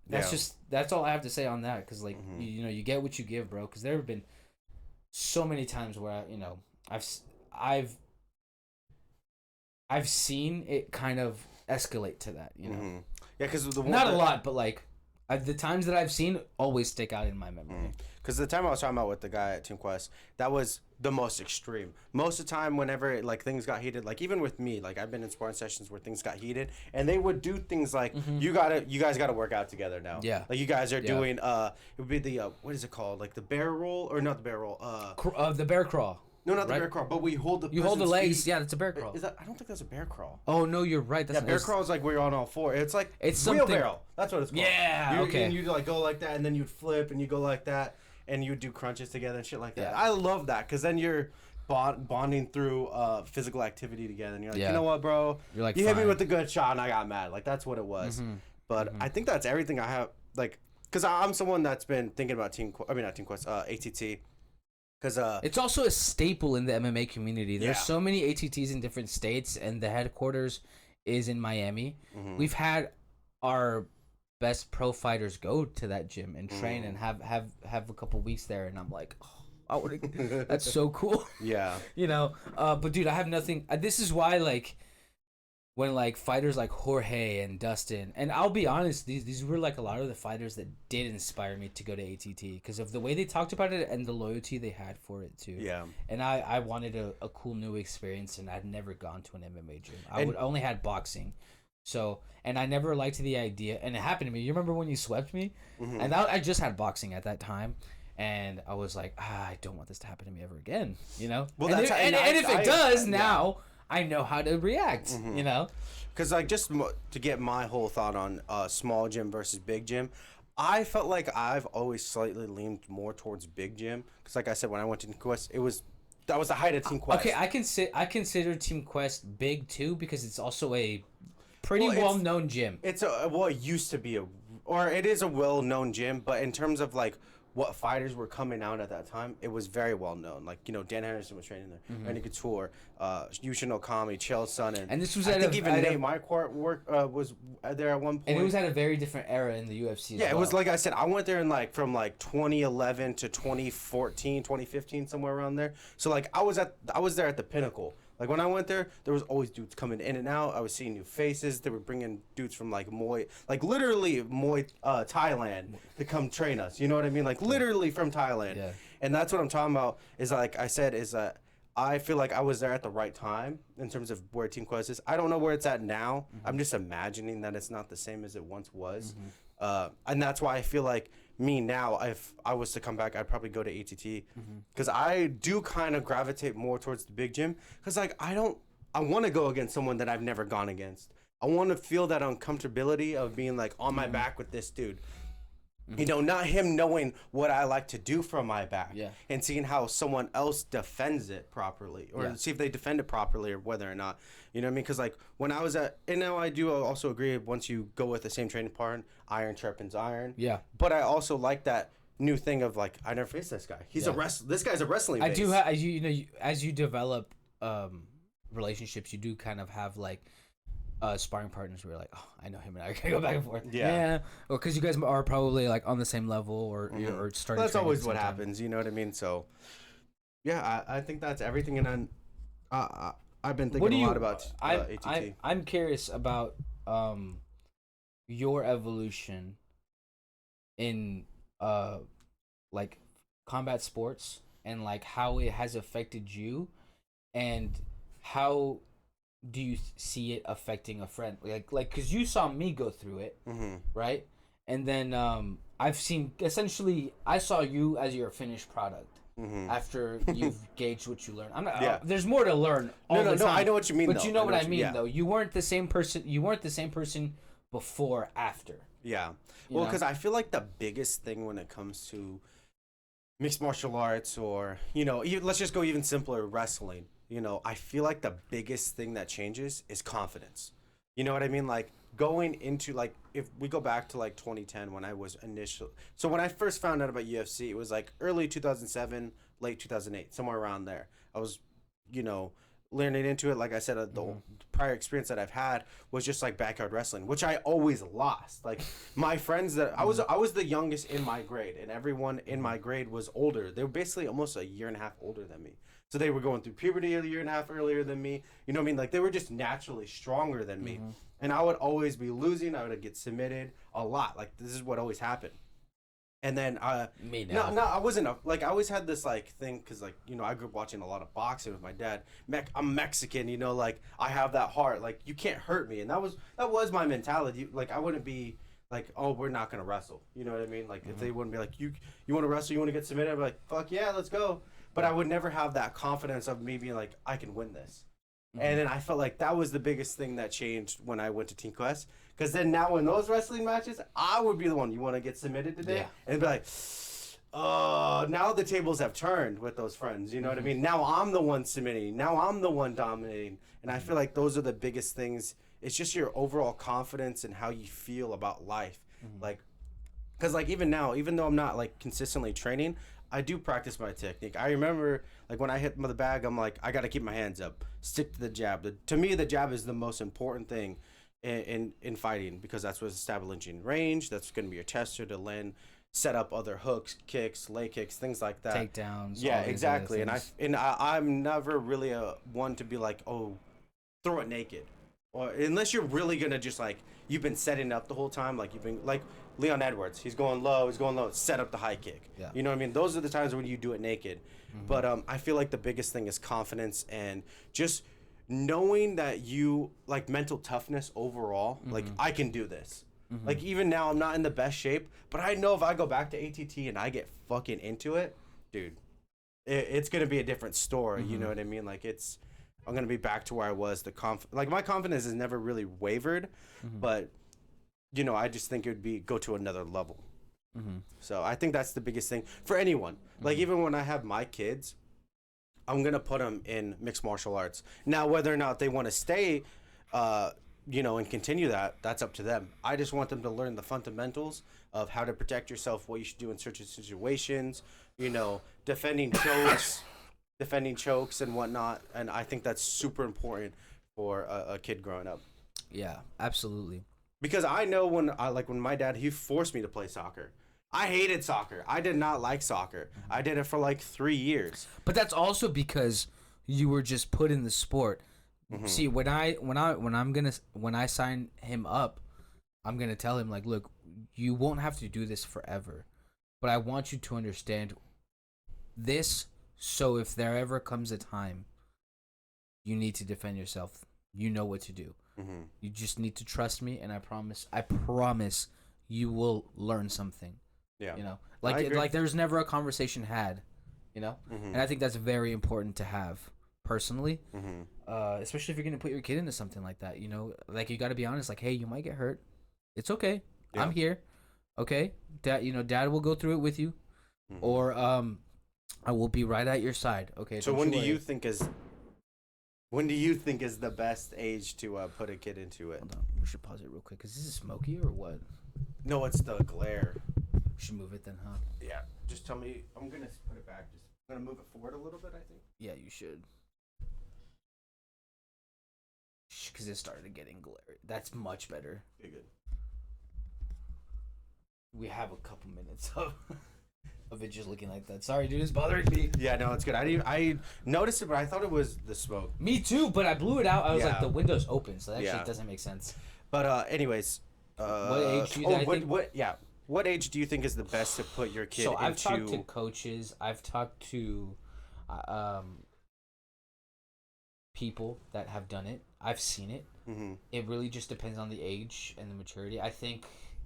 that's all I have to say on that. Because like you get what you give, bro. Because there have been so many times where I've seen it kind of escalate to that, Yeah, because not a lot, but like the times that I've seen always stick out in my memory. Because the time I was talking about with the guy at Team Quest, that was the most extreme. Most of the time, whenever like things got heated, like even with me, like I've been in sparring sessions where things got heated, and they would do things like you guys gotta work out together now. Yeah. Like you guys are doing it would be the what is it called, like the bear roll, or not the bear roll, the bear crawl. No, not the bear crawl, but we hold the. You hold the legs. Feet. Yeah, that's a bear crawl. Is that? I don't think that's a bear crawl. Oh no, you're right. That's bear crawl is like where you're on all 4. It's like it's wheelbarrow. That's what it's called. Yeah. Okay. And you like go like that, and then you'd flip, and you go like that, and you would do crunches together and shit like that. Yeah. I love that because then you're bonding through physical activity together, and you're like, you know what, bro? You're like, you hit me with a good shot, and I got mad. Like that's what it was. But I think that's everything I have. Like because I'm someone that's been thinking about not Team Quest, ATT. Because it's also a staple in the MMA community. There's so many ATTs in different states, and the headquarters is in Miami. We've had our best pro fighters go to that gym and train and have a couple weeks there, and I'm like, oh, I would. That's so cool. Yeah. You know, but dude, I have nothing. This is why, like, when like fighters like Jorge and Dustin, and I'll be honest, these were like a lot of the fighters that did inspire me to go to ATT because of the way they talked about it and the loyalty they had for it too. Yeah. And I wanted a cool new experience, and I'd never gone to an MMA gym. I only had boxing. So, and I never liked the idea, and it happened to me. You remember when you swept me? And I just had boxing at that time. And I was like, I don't want this to happen to me ever again, you know? Well, and if it does now, I know how to react, you know? Because, like, just to get my whole thought on small gym versus big gym, I felt like I've always slightly leaned more towards big gym. Because, like I said, when I went to Team Quest, that was the height of Team Quest. Okay, I consider Team Quest big, too, because it's also a pretty well-known gym. It used to be it is a well-known gym, but in terms of, like, what fighters were coming out at that time, it was very well known. Like, you know, Dan Henderson was training there, Randy Couture, Yushin Okami, Chael Sonnen. And this was Nate Marquardt was there at one point. And it was at a very different era in the UFC. Yeah, it was like I said, I went there in from 2011 to 2014, 2015, somewhere around there. So like I was there at the pinnacle. Like, when I went there was always dudes coming in and out. I was seeing new faces. They were bringing dudes from, like, literally Thailand to come train us. You know what I mean? Like, literally from Thailand. Yeah. And that's what I'm talking about is, like I said, is that I feel like I was there at the right time in terms of where Team Quest is. I don't know where it's at now. I'm just imagining that it's not the same as it once was. And that's why I feel like me now, if I was to come back, I'd probably go to ATT because I do kind of gravitate more towards the big gym because, like, I want to go against someone that I've never gone against. I want to feel that uncomfortability of being, like, on my back with this dude. You know, not him knowing what I like to do from my back and seeing how someone else defends it properly or see if they defend it properly or whether or not, you know what I mean? Because, like, when I was and now I do also agree once you go with the same training partner, iron sharpens iron. Yeah. But I also like that new thing of, like, I never faced this guy. He's this guy's a wrestling base. I do as you develop relationships, you do kind of have, like, sparring partners who are like, oh, I know him and I can go back and forth. Yeah. Or because you guys are probably, like, on the same level or starting. That's always what happens. You know what I mean? So, yeah, I think that's everything. And then I've been thinking a lot about ATT. I'm curious about your evolution in like combat sports and, like, how it has affected you and how do you see it affecting a friend, like because you saw me go through it, right? And then I saw you as your finished product after you've gauged what you learned. I'm not there's more to learn all the time. I know what you mean, but you know what I mean though. You weren't the same person before, after. Yeah. Well, because I feel like the biggest thing when it comes to mixed martial arts or, you know, let's just go even simpler, wrestling. You know, I feel like the biggest thing that changes is confidence. You know what I mean? Like, going into, like, if we go back to, like, 2010 when I was so when I first found out about UFC, it was, like, early 2007, late 2008, somewhere around there. I was, you know, learning into it. Like I said, the prior experience that I've had was just, like, backyard wrestling, which I always lost. Like, my friends that I was the youngest in my grade, and everyone in my grade was older. They were basically almost a year and a half older than me. So they were going through puberty a year and a half earlier than me. You know what I mean? Like, they were just naturally stronger than me. And I would always be losing. I would get submitted a lot. Like, this is what always happened. And then, me now. No, I wasn't, like, I always had this, like, thing, because, like, you know, I grew up watching a lot of boxing with my dad. I'm Mexican, you know, like, I have that heart. Like, you can't hurt me. And that was my mentality. Like, I wouldn't be like, oh, we're not going to wrestle. You know what I mean? Like, if they wouldn't be like, you want to wrestle, you want to get submitted, I'd be like, fuck yeah, let's go. But I would never have that confidence of me being like, I can win this. And then I felt like that was the biggest thing that changed when I went to Team Quest. Because then now in those wrestling matches, I would be the one, you want to get submitted today? Yeah. And be like, oh, now the tables have turned with those friends. You know what I mean? Now I'm the one submitting. Now I'm the one dominating. And I feel like those are the biggest things. It's just your overall confidence and how you feel about life. Like, Because like even now, even though I'm not like consistently training, I do practice my technique. I remember like when I hit the bag, I'm like, I got to keep my hands up, stick to the jab. To me, the jab is the most important thing in fighting, because that's what's establishing range. That's going to be your tester to land, set up other hooks, kicks, leg kicks, things like that. Takedowns. Yeah, exactly. I'm never really a one to be like, oh, throw it naked, or unless you're really gonna just like you've been setting up the whole time, like you've been like Leon Edwards, he's going low, set up the high kick. Yeah. You know what I mean? Those are the times when you do it naked. But I feel like the biggest thing is confidence and just knowing that you like mental toughness overall. Like I can do this. Like even now I'm not in the best shape, but I know if I go back to ATT and I get fucking into it, dude, it's gonna be a different story. You know what I mean? Like I'm gonna be back to where I was. Like my confidence has never really wavered, but you know, I just think it would go to another level. So I think that's the biggest thing for anyone. Like even when I have my kids, I'm gonna put them in mixed martial arts. Now, whether or not they want to stay, you know, and continue that's up to them. I just want them to learn the fundamentals of how to protect yourself, what you should do in certain situations. You know, defending chokes and whatnot. And I think that's super important for a kid growing up. Yeah, absolutely. Because I know when my dad, he forced me to play soccer. I hated soccer. I did not like soccer. I did it for like 3 years. But that's also because you were just put in the sport. See, when I sign him up, I'm gonna tell him like, look, you won't have to do this forever, but I want you to understand this. So if there ever comes a time you need to defend yourself, you know what to do. You just need to trust me, and I promise you will learn something. Yeah. You know, like there's never a conversation had, you know, and I think that's very important to have personally, especially if you're gonna put your kid into something like that. You know, like you got to be honest. Like, hey, you might get hurt. It's okay. Yeah. I'm here. Okay, Dad will go through it with you, or I will be right at your side. Okay. So when do you think is the best age to put a kid into it? Hold on, we should pause it real quick. Is this smoky or what? No, it's the glare. We should move it then, huh? Yeah. Just tell me. I'm gonna put it back. I'm gonna move it forward a little bit, I think. Yeah, you should. Because it started getting glare. That's much better. You're good. We have a couple minutes of it just looking like that. Sorry, dude, it's bothering me. Yeah, no, it's good. I noticed it, but I thought it was the smoke. Me too, but I blew it out. I was like, the window's open, so that shit doesn't make sense. But anyways, what age do you think? What age do you think is the best to put your kid into? So I've talked to coaches. I've talked to people that have done it. I've seen it. It really just depends on the age and the maturity. I think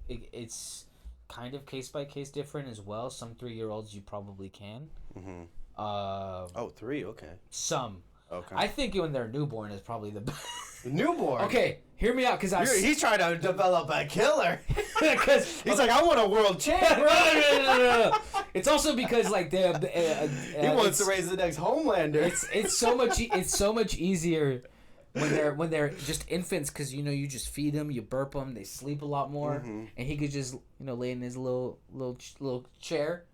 it's kind of case by case different as well. Some 3-year-olds you probably can. 3, okay. Some. Okay. I think when they're newborn is probably the best. Newborn. Okay, hear me out, because he's trying to develop a killer. Because he's like, I want a world champ. No. It's also because like he wants to raise the next Homelander. It's so much easier when they're just infants, because you just feed them, you burp them, they sleep a lot more, and he could just lay in his little chair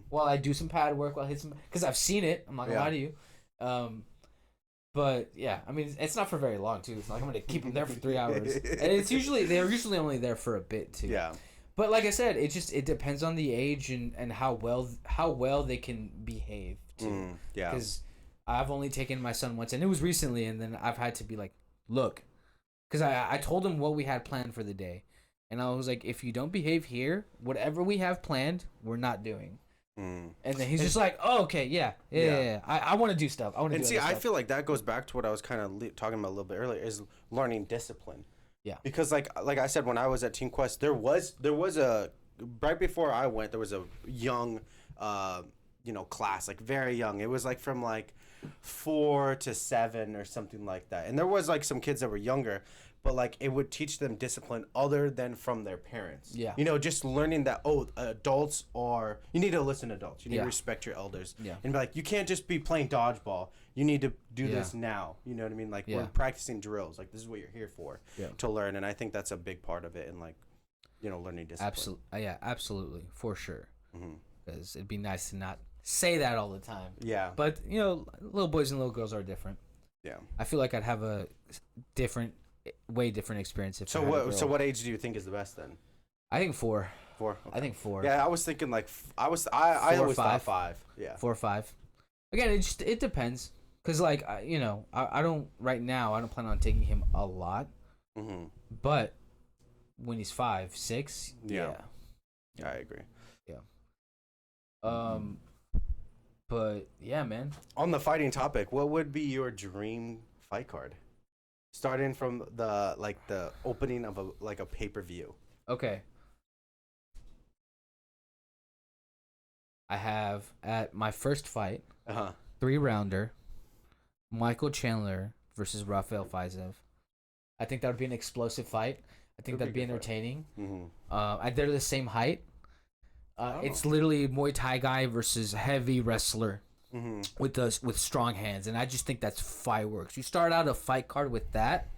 while I do some pad work, while I hit some, because I've seen it. I'm not gonna lie to you. But yeah, I mean, it's not for very long too. It's not like I'm gonna keep them there for 3 hours, and they're usually only there for a bit too. Yeah. But like I said, it depends on the age and how well they can behave too. Yeah. Because I've only taken my son once, and it was recently, and then I've had to be like, look, because I told him what we had planned for the day, and I was like, if you don't behave here, whatever we have planned, we're not doing. And then he's just like, oh, okay, yeah. I want to do stuff. I feel like that goes back to what I was kind of talking about a little bit earlier, is learning discipline. Yeah. Because like I said, when I was at Team Quest, there was a right before I went, there was a young, class, like very young. It was like from like 4 to 7 or something like that. And there was like some kids that were younger, but like it would teach them discipline other than from their parents. Yeah. Just learning that, adults you need to listen to adults. You need to respect your elders. Yeah. And be like, you can't just be playing dodgeball. You need to do this now. You know what I mean? Like we're practicing drills. Like this is what you're here for, to learn. And I think that's a big part of it. And like, learning discipline. Absolutely, yeah, absolutely, for sure. Mm-hmm. Because it'd be nice to not say that all the time. Yeah. But little boys and little girls are different. Yeah. I feel like I'd have a way different experience if. So what age do you think is the best then? I think 4. 4. Okay. I think 4. Yeah, I was thinking like I always thought 5. Yeah. 4 or 5. Again, it depends. Cause like I don't right now. I don't plan on taking him a lot. Mm-hmm. But when he's 5, 6, yeah. I agree. Yeah. But yeah, man. On the fighting topic, what would be your dream fight card? Starting from the opening of a pay-per-view. Okay. I have at my first fight, 3-rounder, Michael Chandler versus Rafael Fiziev. I think that would be an explosive fight. I think that'd be entertaining. Mm-hmm. They're the same height. It's literally Muay Thai guy versus heavy wrestler with strong hands, and I just think that's fireworks. You start out a fight card with that.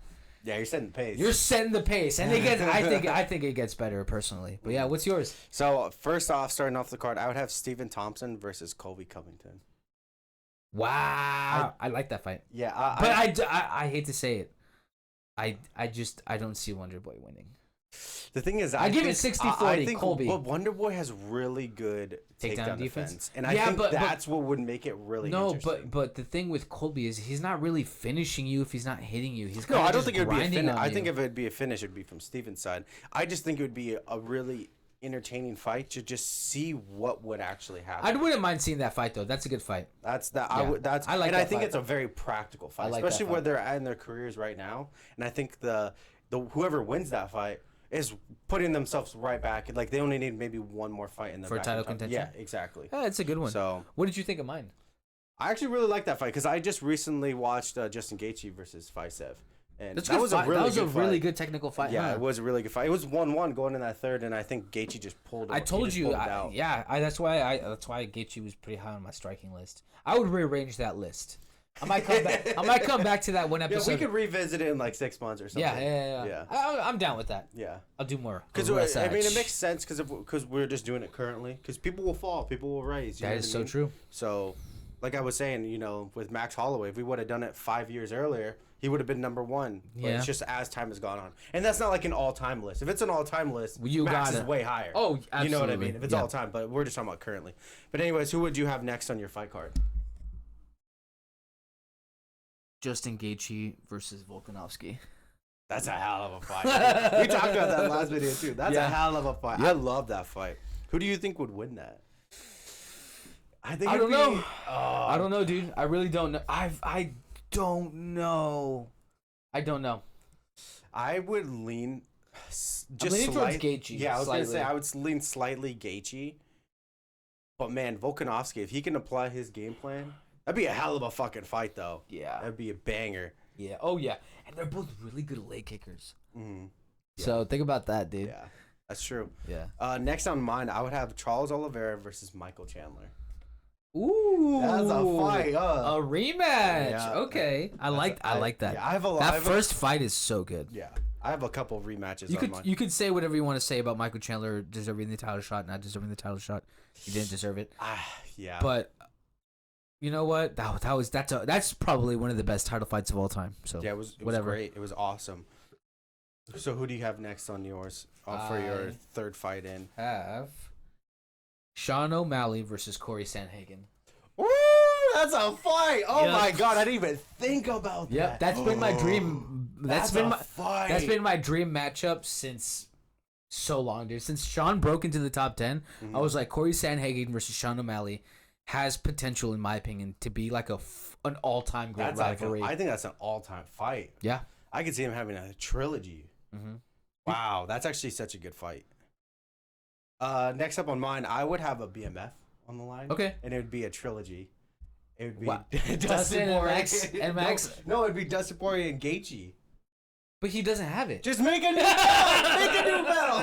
Yeah, you're setting the pace. You're setting the pace, and I think it gets better personally. But yeah, what's yours? So first off, starting off the card, I would have Stephen Thompson versus Colby Covington. Wow, I like that fight. Yeah, I hate to say it, I don't see Wonder Boy winning. The thing is, I give it 60-40 Colby. But Wonder Boy has really good takedown defense, and I think that's what would make it really interesting. but the thing with Colby is he's not really finishing you if he's not hitting you. He's I don't think it would be a finish. I think if it'd be a finish, it'd be from Steven's side. I just think it would be a really entertaining fight to just see what would actually happen. I wouldn't mind seeing that fight though. That's a good fight. I think it's a very practical fight, especially where they're at in their careers right now. And I think the whoever wins that fight is putting themselves right back. Like they only need maybe one more fight in the for title contention. Yeah, exactly. Yeah, it's a good one. So, what did you think of mine? I actually really like that fight because I just recently watched Justin Gaethje versus Fiziev, and that was a really good technical fight. Yeah, it was a really good fight. It was 1-1 going in that third, and I think Gaethje just pulled. I told you, that's why Gaethje was pretty high on my striking list. I would rearrange that list. I might come back to that one episode. Yeah, we could revisit it in like 6 months or something. Yeah. I'm down with that. Yeah, I'll do more. Because I mean, it makes sense because we're just doing it currently. Because people will fall, people will rise. That is so true. So, like I was saying, with Max Holloway, if we would have done it 5 years earlier, he would have been number 1. But it's just as time has gone on, and that's not like an all-time list. If it's an all-time list, Max is way higher. Oh, absolutely. You know what I mean? If it's all-time, but we're just talking about currently. But anyways, who would you have next on your fight card? Justin Gaethje versus Volkanovski. That's a hell of a fight. We talked about that last video too. That's a hell of a fight. Yep. I love that fight. Who do you think would win that? I don't know. I don't know, dude. I really don't know. I don't know. I would lean towards Gaethje. Yeah, I was gonna say I would lean slightly Gaethje. But man, Volkanovski, if he can apply his game plan. That'd be a hell of a fucking fight, though. Yeah. That'd be a banger. Yeah. Oh, yeah. And they're both really good leg kickers. Mm-hmm. Yeah. So think about that, dude. Yeah, that's true. Yeah. Next on mine, I would have Charles Oliveira versus Michael Chandler. Ooh. That's a fight. A rematch. Yeah. Okay. I like that. Yeah, I have a lot. That first fight is so good. Yeah. I have a couple of rematches on mine. You could say whatever you want to say about Michael Chandler deserving the title shot, not deserving the title shot. He didn't deserve it. Yeah. But you know what? That's probably one of the best title fights of all time. So yeah, it was great. It was awesome. So who do you have next on yours for your third fight in? Have Sean O'Malley versus Corey Sandhagen. Woo! That's a fight! Oh my god, I didn't even think about that. Yep, that's been my dream. That's been my dream matchup since so long, dude. Since Sean broke into the top 10, I was like, Corey Sandhagen versus Sean O'Malley has potential, in my opinion, to be like an all-time great rivalry. I think that's an all-time fight. Yeah. I could see him having a trilogy. Mm-hmm. Wow, that's actually such a good fight. Next up on mine, I would have a BMF on the line. Okay. And it would be a trilogy. It would be Dustin and Max. No, it'd be Dustin Poirier and Gaethje. But he doesn't have it. Just make a new battle. Make a new battle.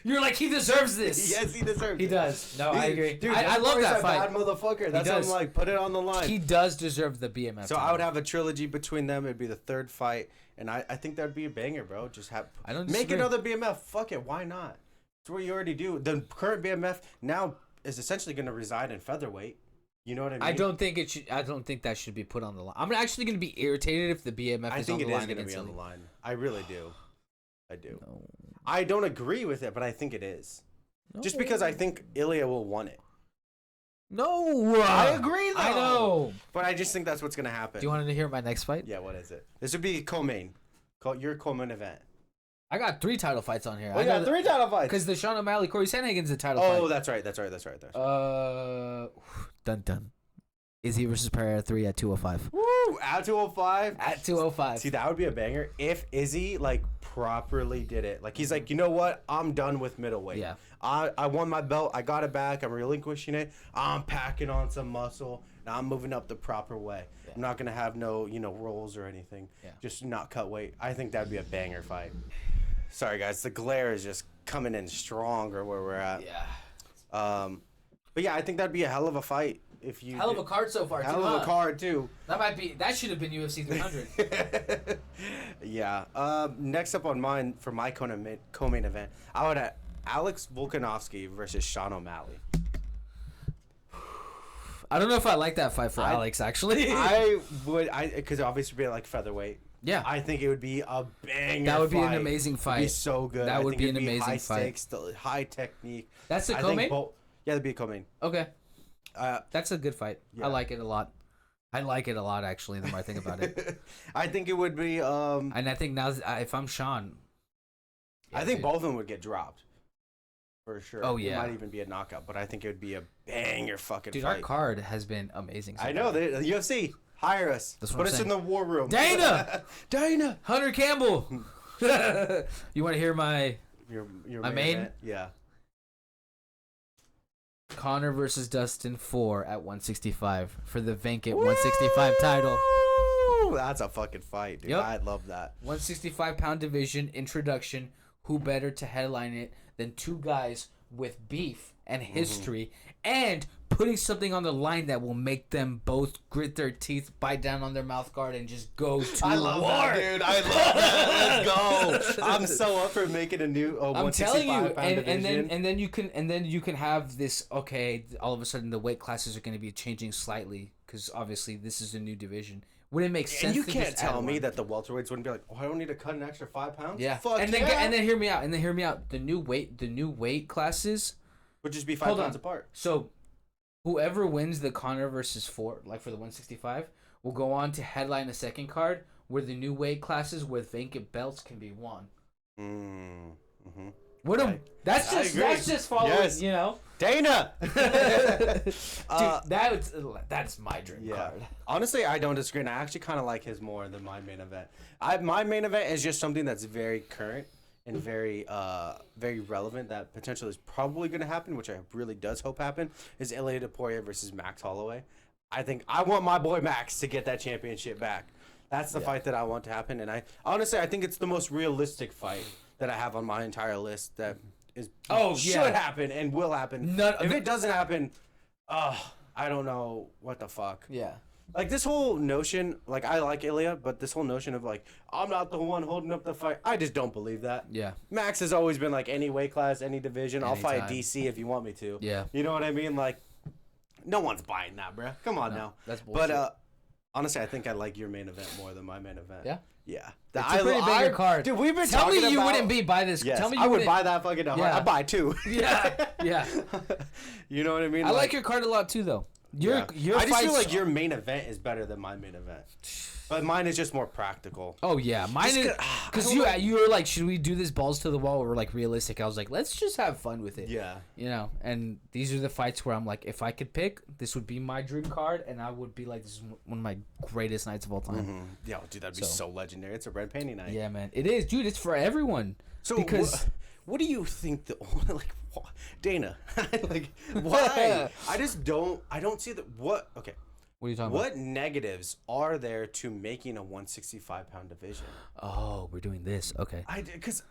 You're like, he deserves this. Yes, he deserves. He does. No, I agree. Dude, I love that fight. Bad motherfucker. That's why I'm like, put it on the line. He does deserve the BMF. So I would have a trilogy between them. It'd be the third fight, and I think that'd be a banger, bro. Just have make another BMF. Fuck it, why not? It's what you already do. The current BMF now is essentially going to reside in featherweight. You know what I mean? I don't think it should. I don't think that should be put on the line. I'm actually going to be irritated if the BMF is on the line. I think it is going to be on the line. I really do. I do. No. I don't agree with it, but I think it is. No. Just because I think Ilya will want it. No. I agree, though. I know. But I just think that's what's going to happen. Do you want to hear my next fight? Yeah, what is it? This would be co-main. Your co-main event. I got 3 title fights on here. I got 3 title fights. Because the Sean O'Malley, Corey Sandhagen's a title fight. Oh, that's right. Dun. Izzy versus Pereira 3 at 205. Woo! At 205? At 205. See, that would be a banger if Izzy, like, properly did it. Like, he's like, you know what? I'm done with middleweight. Yeah. I won my belt. I got it back. I'm relinquishing it. I'm packing on some muscle. Now I'm moving up the proper way. Yeah. I'm not going to have no, rolls or anything. Yeah. Just not cut weight. I think that'd be a banger fight. Sorry, guys. The glare is just coming in stronger where we're at. Yeah. But, yeah, I think that'd be a hell of a fight. Hell of a card so far, hell of a card, too. That should have been UFC 300. Yeah. Next up on mine for my co-main event, I would have Alex Volkanovski versus Sean O'Malley. I don't know if I like that fight for Alex, actually. I would, because obviously it'd be like featherweight. Yeah. I think it would be a banger. That would be an amazing fight. It'd be so good. That would be an amazing high fight. Stakes, high technique. That's the co-main? Yeah, that'd be a co-main. Okay. That's a good fight. Yeah. I like it a lot. Actually, the more I think about it. I think it would be. And I think now, if I'm Sean, I think both of them would get dropped. For sure. Oh, yeah. It might even be a knockout, but I think it would be a banger fucking fight. Dude, our card has been amazing. I know. The UFC, hire us. Put us in the war room. Dana! Hunter Campbell! You want to hear my main? Event? Yeah. Conor versus Dustin 4 at 165 for the vacant 165 title. That's a fucking fight, dude. Yep. I love that. 165-pound division introduction. Who better to headline it than 2 guys with beef and history and putting something on the line that will make them both grit their teeth, bite down on their mouth guard, and just go to I love war. That, dude. I love that. Let's go. I'm so up for making a new. I'm telling you, and then you can have this. Okay, all of a sudden the weight classes are going to be changing slightly because obviously this is a new division. Wouldn't it make sense? And you can't tell me that the welterweights wouldn't be like, oh, I don't need to cut an extra 5 pounds. Yeah, and then hear me out. The new weight classes would just be 5 pounds apart. So whoever wins the Conor versus 4, like for the 165, will go on to headline the second card where the new weight classes with vacant belts can be won. Mm-hmm. That's just following, Dana! Dude, that's my dream card. Honestly, I don't disagree. And I actually kind of like his more than my main event. My main event is just something that's very current and very relevant that potentially is probably going to happen, which I really does hope happen, is Ilya Poirier versus Max Holloway. I want my boy Max to get that championship back. That's the fight that I want to happen. And I think it's the most realistic fight that I have on my entire list that should happen and will happen. If it doesn't happen, I don't know what the fuck. Yeah. Like this whole notion, like I like Ilya, but this whole notion of like, I'm not the one holding up the fight. I just don't believe that. Yeah. Max has always been like any weight class, any division. Anytime. I'll fight DC if you want me to. Yeah. You know what I mean? Like, no one's buying that, bro. Come on now. That's bullshit. But honestly, I think I like your main event more than my main event. Yeah? Yeah. It's a pretty banger card. Dude, we've been Tell talking me you about, wouldn't buy this. Yes, Tell me I would buy that fucking hard. I'd buy 2. Yeah. You know what I mean? I like your card a lot too, though. Your I just feel like your main event is better than my main event. But mine is just more practical. Oh yeah, mine is because you were like, should we do this balls to the wall or like realistic? I was like, let's just have fun with it. Yeah, and these are the fights where I'm like, if I could pick, this would be my dream card, and I would be like, this is one of my greatest nights of all time. Mm-hmm. Yeah, dude, that'd be so legendary. It's a red painting night. Yeah, man, it is, dude. It's for everyone. So because what do you think Dana? Like why? I don't see what. Okay. What are you talking about? What negatives are there to making a 165-pound division? Oh, we're doing this. Okay. Because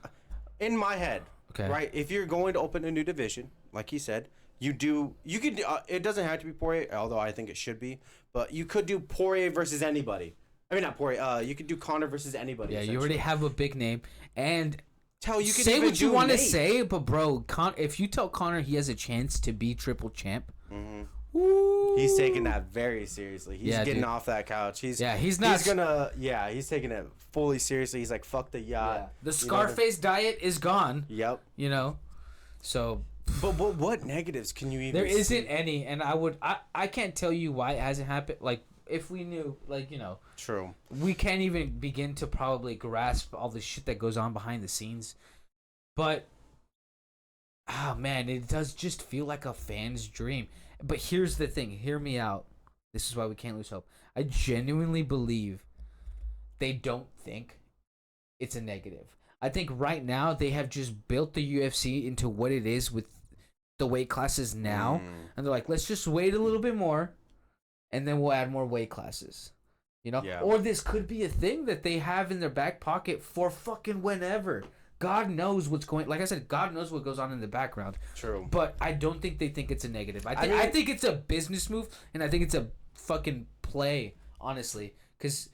in my head, Okay. Right? If you're going to open a new division, like he said, you could, it doesn't have to be Poirier, although I think it should be, but you could do Poirier versus anybody. I mean, not Poirier, you could do Conor versus anybody. Yeah, you already have a big name. And you can say even what you do want to Nate. say, but bro, if you tell Conor he has a chance to be triple champ, he's taking that very seriously. He's getting off that couch. He's not. He's taking it fully seriously. He's like, fuck the yacht. Yeah. The Scarface diet is gone. Yep. You know, so. But what negatives can you even? There isn't any, and I can't tell you why it hasn't happened. Like, if we knew, like, you know. True. We can't even begin to probably grasp all the shit that goes on behind the scenes, but. Oh man, it does just feel like a fan's dream. But here's the thing. Hear me out. This is why we can't lose hope. I genuinely believe they don't think it's a negative. I think right now they have just built the UFC into what it is with the weight classes now. And they're like, let's just wait a little bit more and then we'll add more weight classes. You know? Yeah. Or this could be a thing that they have in their back pocket for fucking whenever. God knows what's going. Like I said, God knows what goes on in the background. True. But I don't think they think it's a negative. I think it's a business move, and I think it's a fucking play, honestly. Because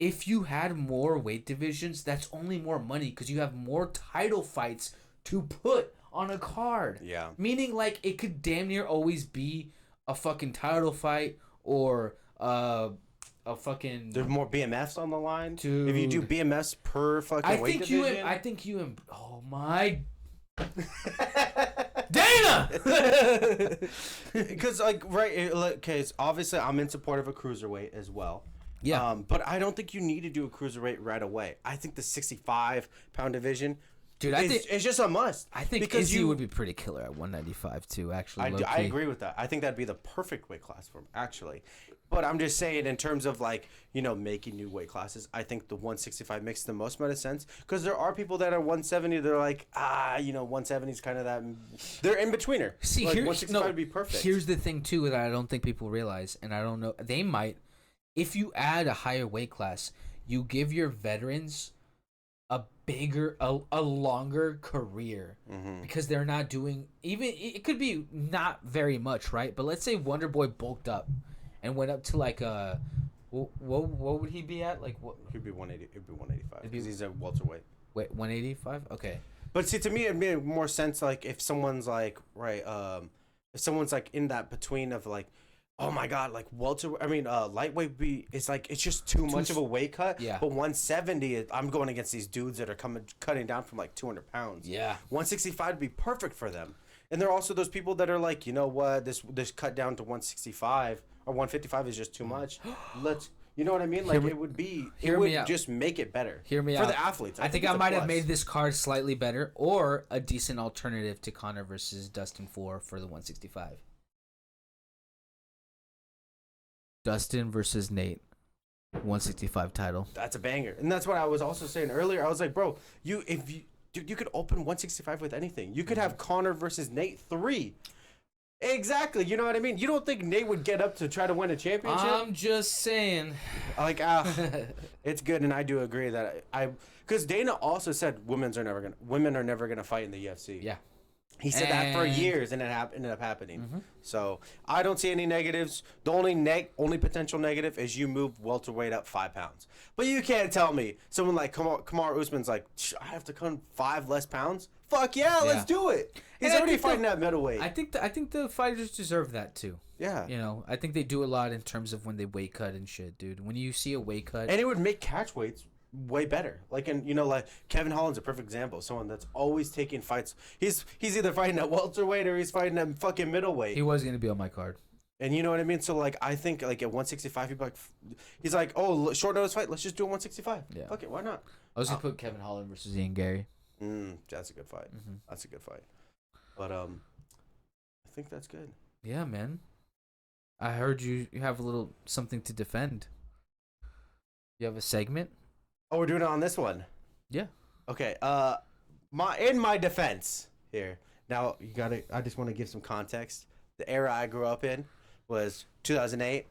if you had more weight divisions, that's only more money. Because you have more title fights to put on a card. Yeah. Meaning, like, it could damn near always be a fucking title fight or a fucking. There's more BMFs on the line. Dude. If you do BMFs per fucking weight division. I think you. Oh my. Dana. Because okay, obviously I'm in support of a cruiserweight as well. Yeah. But I don't think you need to do a cruiserweight right away. I think the 65-pound division. Dude, it's just a must. I think because Izzy would be pretty killer at 195 too. Actually, I agree with that. I think that'd be the perfect weight class for him, actually. But I'm just saying, in terms of like making new weight classes, I think the 165 makes the most amount of sense because there are people that are 170. They're like 170 is kind of that. They're in betweener. See, like, 165 would be perfect. Here's the thing too that I don't think people realize, and I don't know they might. If you add a higher weight class, you give your veterans a longer career because they're not doing it could be not very much, right? But let's say Wonder Boy bulked up and went up to like what would he be at? Like what? He'd be 180. It'd be 185 because he's a welterweight. Wait, 185? Okay. But see, to me, it'd make more sense like if someone's like if someone's like in that between of like. Oh my God! Like lightweight it's just too much of a weight cut. Yeah. But 170, I'm going against these dudes that are cutting down from like 200 pounds. Yeah. 165 would be perfect for them. And there are also those people that are like, you know what, this cut down to 165 or 155 is just too much. You know what I mean? Like it would just make it better. Hear me for out. The athletes. I think I might have made this card slightly better or a decent alternative to Conor versus Dustin for the 165. Dustin versus Nate, 165 title. That's a banger, and that's what I was also saying earlier. I was like, bro, you could open 165 with anything. You could have Conor versus Nate 3. Exactly, you know what I mean. You don't think Nate would get up to try to win a championship? I'm just saying. Like, it's good, and I do agree that because Dana also said women are never gonna fight in the UFC. Yeah. He said that for years, and it ended up happening. Mm-hmm. So I don't see any negatives. The only potential negative is you move welterweight up 5 pounds. But you can't tell me someone like Kamaru Usman's like, I have to come 5 less pounds. Fuck yeah, let's do it. He's already fighting at middleweight. I think the fighters deserve that too. Yeah. You know, I think they do a lot in terms of when they weight cut and shit, dude. When you see a weight cut, and it would make catch weights way better. Like, and like Kevin Holland's a perfect example of someone that's always taking fights. He's either fighting at welterweight or he's fighting at fucking middleweight. He was gonna be on my card. And you know what I mean? So like, I think like at 165, he's like, oh, short notice fight. Let's just do a 165. Yeah. Fuck it, why not? I was gonna put Kevin Holland versus Ian Gary. That's a good fight. Mm-hmm. That's a good fight. But I think that's good. Yeah, man. I heard you have a little something to defend. You have a segment? Oh, we're doing it on this one. Yeah. Okay. In my defense here. Now I just want to give some context. The era I grew up in was 2008,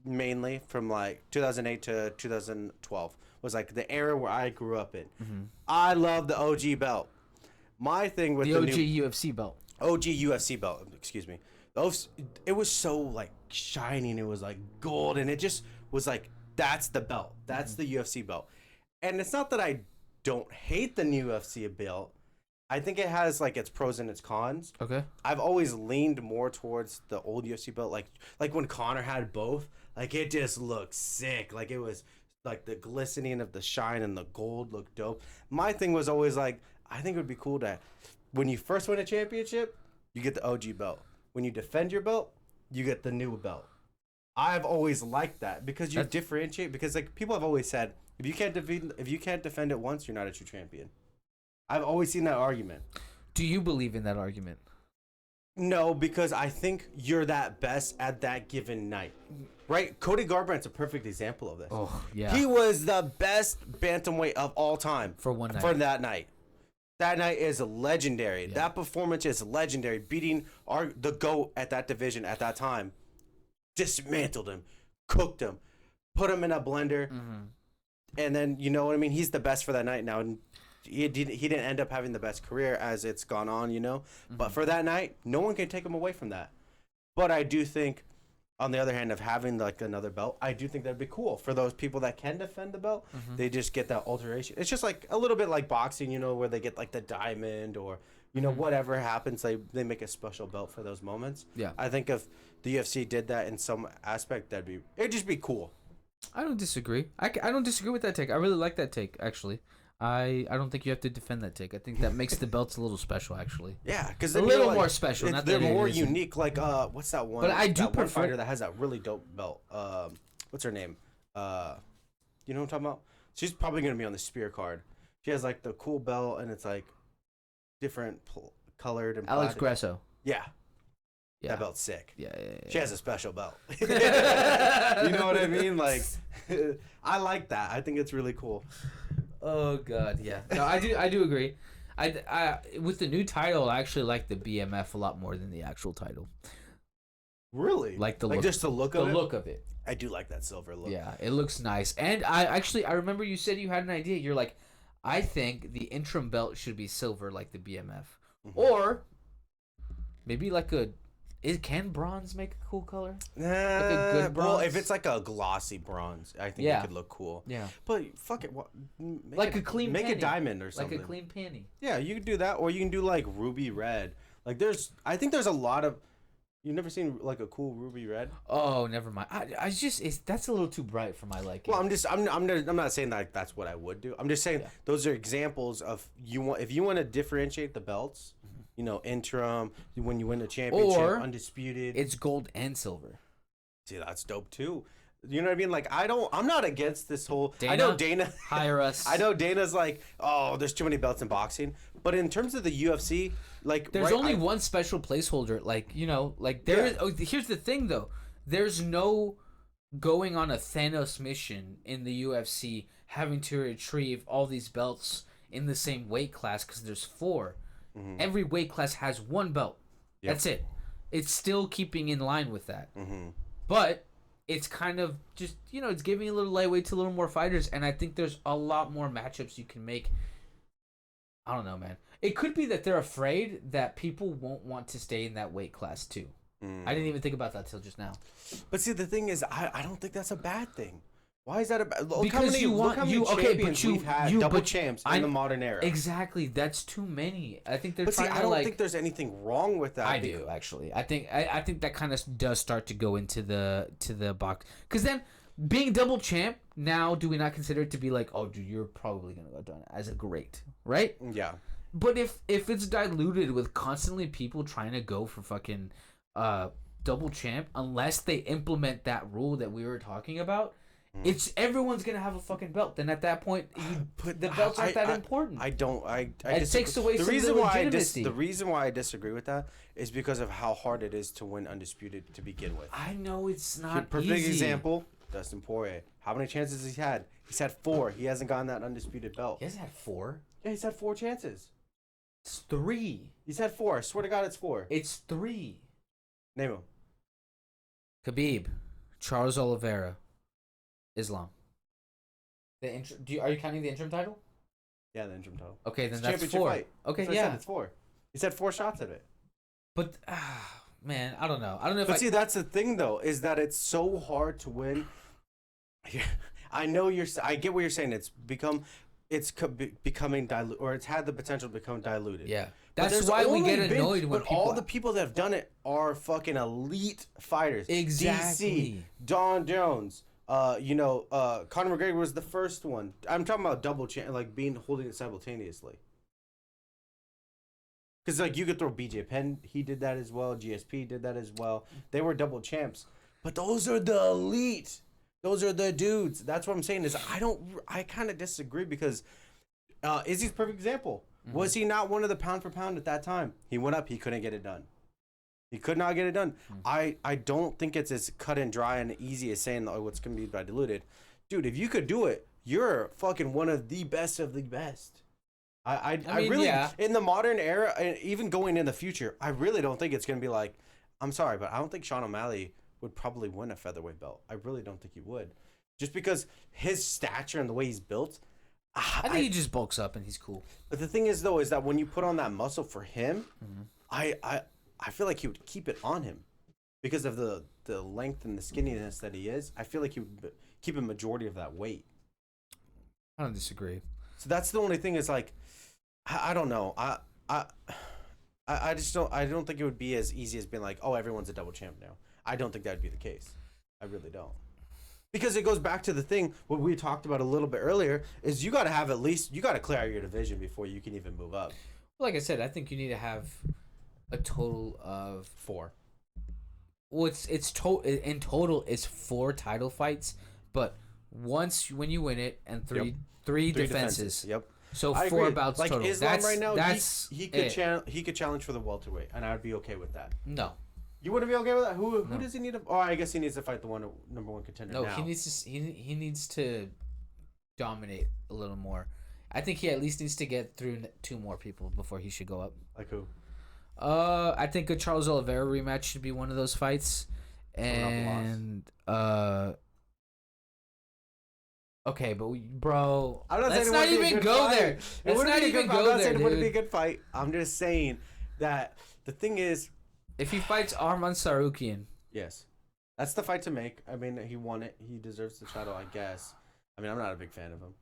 mainly from like 2008 to 2012 was like the era where I grew up in. Mm-hmm. I love the OG belt. My thing with the the OG new UFC belt. OG UFC belt, excuse me. Those, it was so like shiny and it was like gold and it just was like, that's the belt. That's the UFC belt. And it's not that I don't hate the new UFC belt. I think it has like its pros and its cons. Okay. I've always leaned more towards the old UFC belt, like when Conor had both. Like it just looked sick. Like it was like the glistening of the shine and the gold looked dope. My thing was always like, I think it would be cool to, when you first win a championship, you get the OG belt. When you defend your belt, you get the new belt. I've always liked that because you differentiate. Because like people have always said, if you can't defend it once, you're not a true champion. I've always seen that argument. Do you believe in that argument? No, because I think you're that best at that given night. Right? Cody Garbrandt's a perfect example of this. Oh, yeah. He was the best bantamweight of all time. For one night. For that night. That night is legendary. Yeah. That performance is legendary. Beating the GOAT at that division at that time. Dismantled him. Cooked him. Put him in a blender. Mm-hmm. And then, you know what I mean? He's the best for that night now. And he didn't end up having the best career as it's gone on, you know? Mm-hmm. But for that night, no one can take him away from that. But I do think, on the other hand, of having like another belt, I do think that'd be cool for those people that can defend the belt. Mm-hmm. They just get that alteration. It's just like a little bit like boxing, you know, where they get like the diamond or, you know, whatever happens, they make a special belt for those moments. Yeah. I think if the UFC did that in some aspect, it'd just be cool. I don't disagree. I don't disagree with that take. I really like that take, actually. I don't think you have to defend that take. I think that makes the belts a little special, actually. Yeah, because a little more special. Not they're that more unique. Like what's that one? But I do prefer one fighter that has that really dope belt. What's her name? You know what I'm talking about? She's probably gonna be on the spear card. She has like the cool belt and it's like different colored and Alex plated. Grasso. Yeah. Yeah. That belt's sick. Yeah. She has a special belt. You know what I mean? Like, I like that. I think it's really cool. Oh God, yeah. No, I do agree. I with the new title, I actually like the BMF a lot more than the actual title. Really? Like the look, look, just the look of it. The look of it. I do like that silver look. Yeah, it looks nice. And I remember you said you had an idea. You're like, I think the interim belt should be silver like the BMF, or maybe like can bronze make a cool color? Like a good bronze? Well, if it's like a glossy bronze, I think it could look cool. Yeah. But fuck it, like a clean make penny. a diamond or something. Like a clean penny. Yeah, you could do that, or you can do like ruby red. Like I think there's a lot of. You've never seen like a cool ruby red? Oh, never mind. That's a little too bright for my liking. Well, I'm not saying that that's what I would do. I'm just saying those are examples of if you want to differentiate the belts. You know, interim, when you win a championship, or undisputed. It's gold and silver. See, that's dope too. You know what I mean? Like, I'm not against this whole. Dana, I know Dana. Hire us. I know Dana's like, oh, there's too many belts in boxing. But in terms of the UFC, like, there's only one special placeholder. Like, you know, like there is. Oh, here's the thing though. There's no going on a Thanos mission in the UFC, having to retrieve all these belts in the same weight class because there's 4. Mm-hmm. Every weight class has 1 belt. Yep. That's it. It's still keeping in line with that. Mm-hmm. But it's kind of just, you know, it's giving a little lightweight to a little more fighters. And I think there's a lot more matchups you can make. I don't know, man. It could be that they're afraid that people won't want to stay in that weight class too. I didn't even think about that till just now. But see, the thing is, I don't think that's a bad thing. Why is that about? Because look how many champions we've had, double champs in the modern era. Exactly, that's too many. I think they're but trying see, to I don't think there's anything wrong with that. I do actually. I think that kind of does start to go into the box. Because then being double champ, now do we not consider it to be like, oh, dude, you're probably gonna go down as a great, right? Yeah. But if it's diluted with constantly people trying to go for fucking double champ, unless they implement that rule that we were talking about. It's everyone's gonna have a fucking belt. Then at that point, the belts aren't that important. It takes away some of the legitimacy. The reason why I disagree with that is because of how hard it is to win undisputed to begin with. I know it's not perfect easy. Example: Dustin Poirier. How many chances he's had? He's had 4. He hasn't gotten that undisputed belt. He hasn't had 4. Yeah, he's had 4 chances. It's 3. He's had 4. I swear to God, it's 4. It's 3. Name him. Khabib, Charles Oliveira. Islam. Are you counting the interim title? Yeah, the interim title. Okay, then It's a that's championship 4. fight. Okay, That's what I yeah. said, it's 4. He said 4 shots at it. But man, I don't know. I don't know if But see, that's the thing though, is that it's so hard to win. I know I get what you're saying. Becoming dilute, or it's had the potential to become diluted. Yeah, But that's there's why we only get annoyed when but people. all the people that have done it are fucking elite fighters. Exactly. DC, Don Jones. Conor McGregor was the first one. I'm talking about double like holding it simultaneously. Because like you could throw BJ Penn, he did that as well. GSP did that as well. They were double champs, but those are the elite. Those are the dudes. That's what I'm saying. I kind of disagree because Izzy's a perfect example. Mm-hmm. Was he not one of the pound for pound at that time? He went up. He couldn't get it done. He could not get it done. Mm-hmm. I don't think it's as cut and dry and easy as saying, oh, it's going to be diluted. Dude, if you could do it, you're fucking one of the best of the best. I really, in the modern era, and even going in the future, I really don't think it's going to be like, I'm sorry, but I don't think Sean O'Malley would probably win a featherweight belt. I really don't think he would. Just because his stature and the way he's built. I think he just bulks up and he's cool. But the thing is, though, is that when you put on that muscle for him, mm-hmm. I feel like he would keep it on him. Because of the length and the skinniness that he is, I feel like he would keep a majority of that weight. I don't disagree. So that's the only thing is like, I don't know. I just don't. I don't think it would be as easy as being like, oh, everyone's a double champ now. I don't think that would be the case. I really don't. Because it goes back to the thing what we talked about a little bit earlier is you got to have you got to clear out your division before you can even move up. Like I said, I think you need to have a total of 4. Well, in total it's 4 title fights, but when you win it and three defenses. Yep. So 4 bouts like total. Islam right now, he could challenge for the welterweight, and I would be okay with that. No. You wouldn't be okay with that? Who does he need to? Oh, I guess he needs to fight the number one contender. No, now. he needs to dominate a little more. I think he at least needs to get through 2 more people before he should go up. Like who? I think a Charles Oliveira rematch should be one of those fights, and okay, but bro, let's not even go there. Let's not even go there, dude. It wouldn't be a good fight. I'm just saying that the thing is, if he fights Arman Sarukian, yes, that's the fight to make. I mean, he won it. He deserves the title, I guess. I mean, I'm not a big fan of him.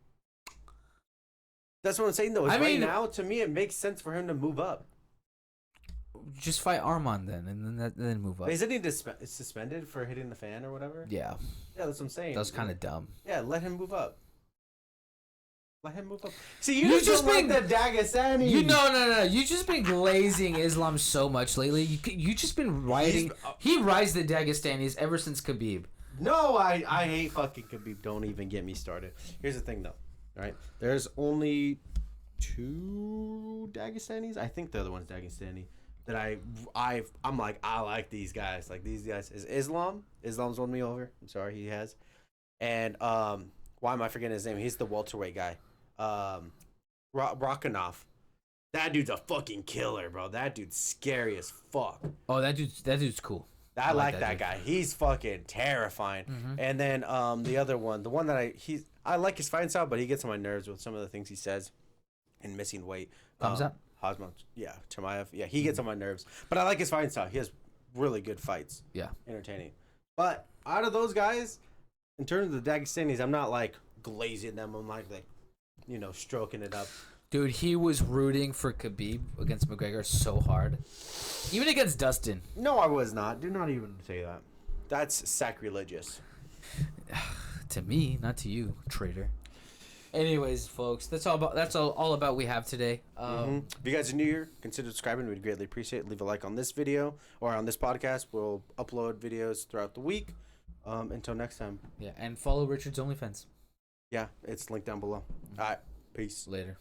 That's what I'm saying, though. Right now, to me, it makes sense for him to move up. Just fight Arman then, and then move up. Isn't he suspended for hitting the fan or whatever? Yeah. Yeah, that's what I'm saying. That was kind of dumb. Yeah, let him move up. Let him move up. See, you just been like the Dagestani. No. You just been glazing Islam so much lately. You just been riding. He rides the Dagestanis ever since Khabib. No, I hate fucking Khabib. Don't even get me started. Here's the thing, though. All right, there's only 2 Dagestanis. I think the other one's Dagestani. That I'm like, I like these guys. Like these guys is Islam. Islam's won me over. I'm sorry, he has. And why am I forgetting his name? He's the welterweight guy. Rakhmonov. That dude's a fucking killer, bro. That dude's scary as fuck. Oh, that dude's cool. I like that guy. He's fucking terrifying. Mm-hmm. And then the other one, the one that I like his fighting style, but he gets on my nerves with some of the things he says and missing weight. Hamzat? Hosman, yeah, Chimaev, yeah, he gets on my nerves. But I like his fighting style. He has really good fights. Yeah. Entertaining. But out of those guys, in terms of the Dagestanis, I'm not like glazing them. I'm like stroking it up. Dude, he was rooting for Khabib against McGregor so hard. Even against Dustin. No, I was not. Do not even say that. That's sacrilegious. To me, not to you, traitor. Anyways, folks, that's all about we have today. If you guys are new here, consider subscribing. We'd greatly appreciate it. Leave a like on this video or on this podcast. We'll upload videos throughout the week. Until next time. Yeah, and follow Richard's OnlyFans. Yeah, it's linked down below. All right, peace. Later.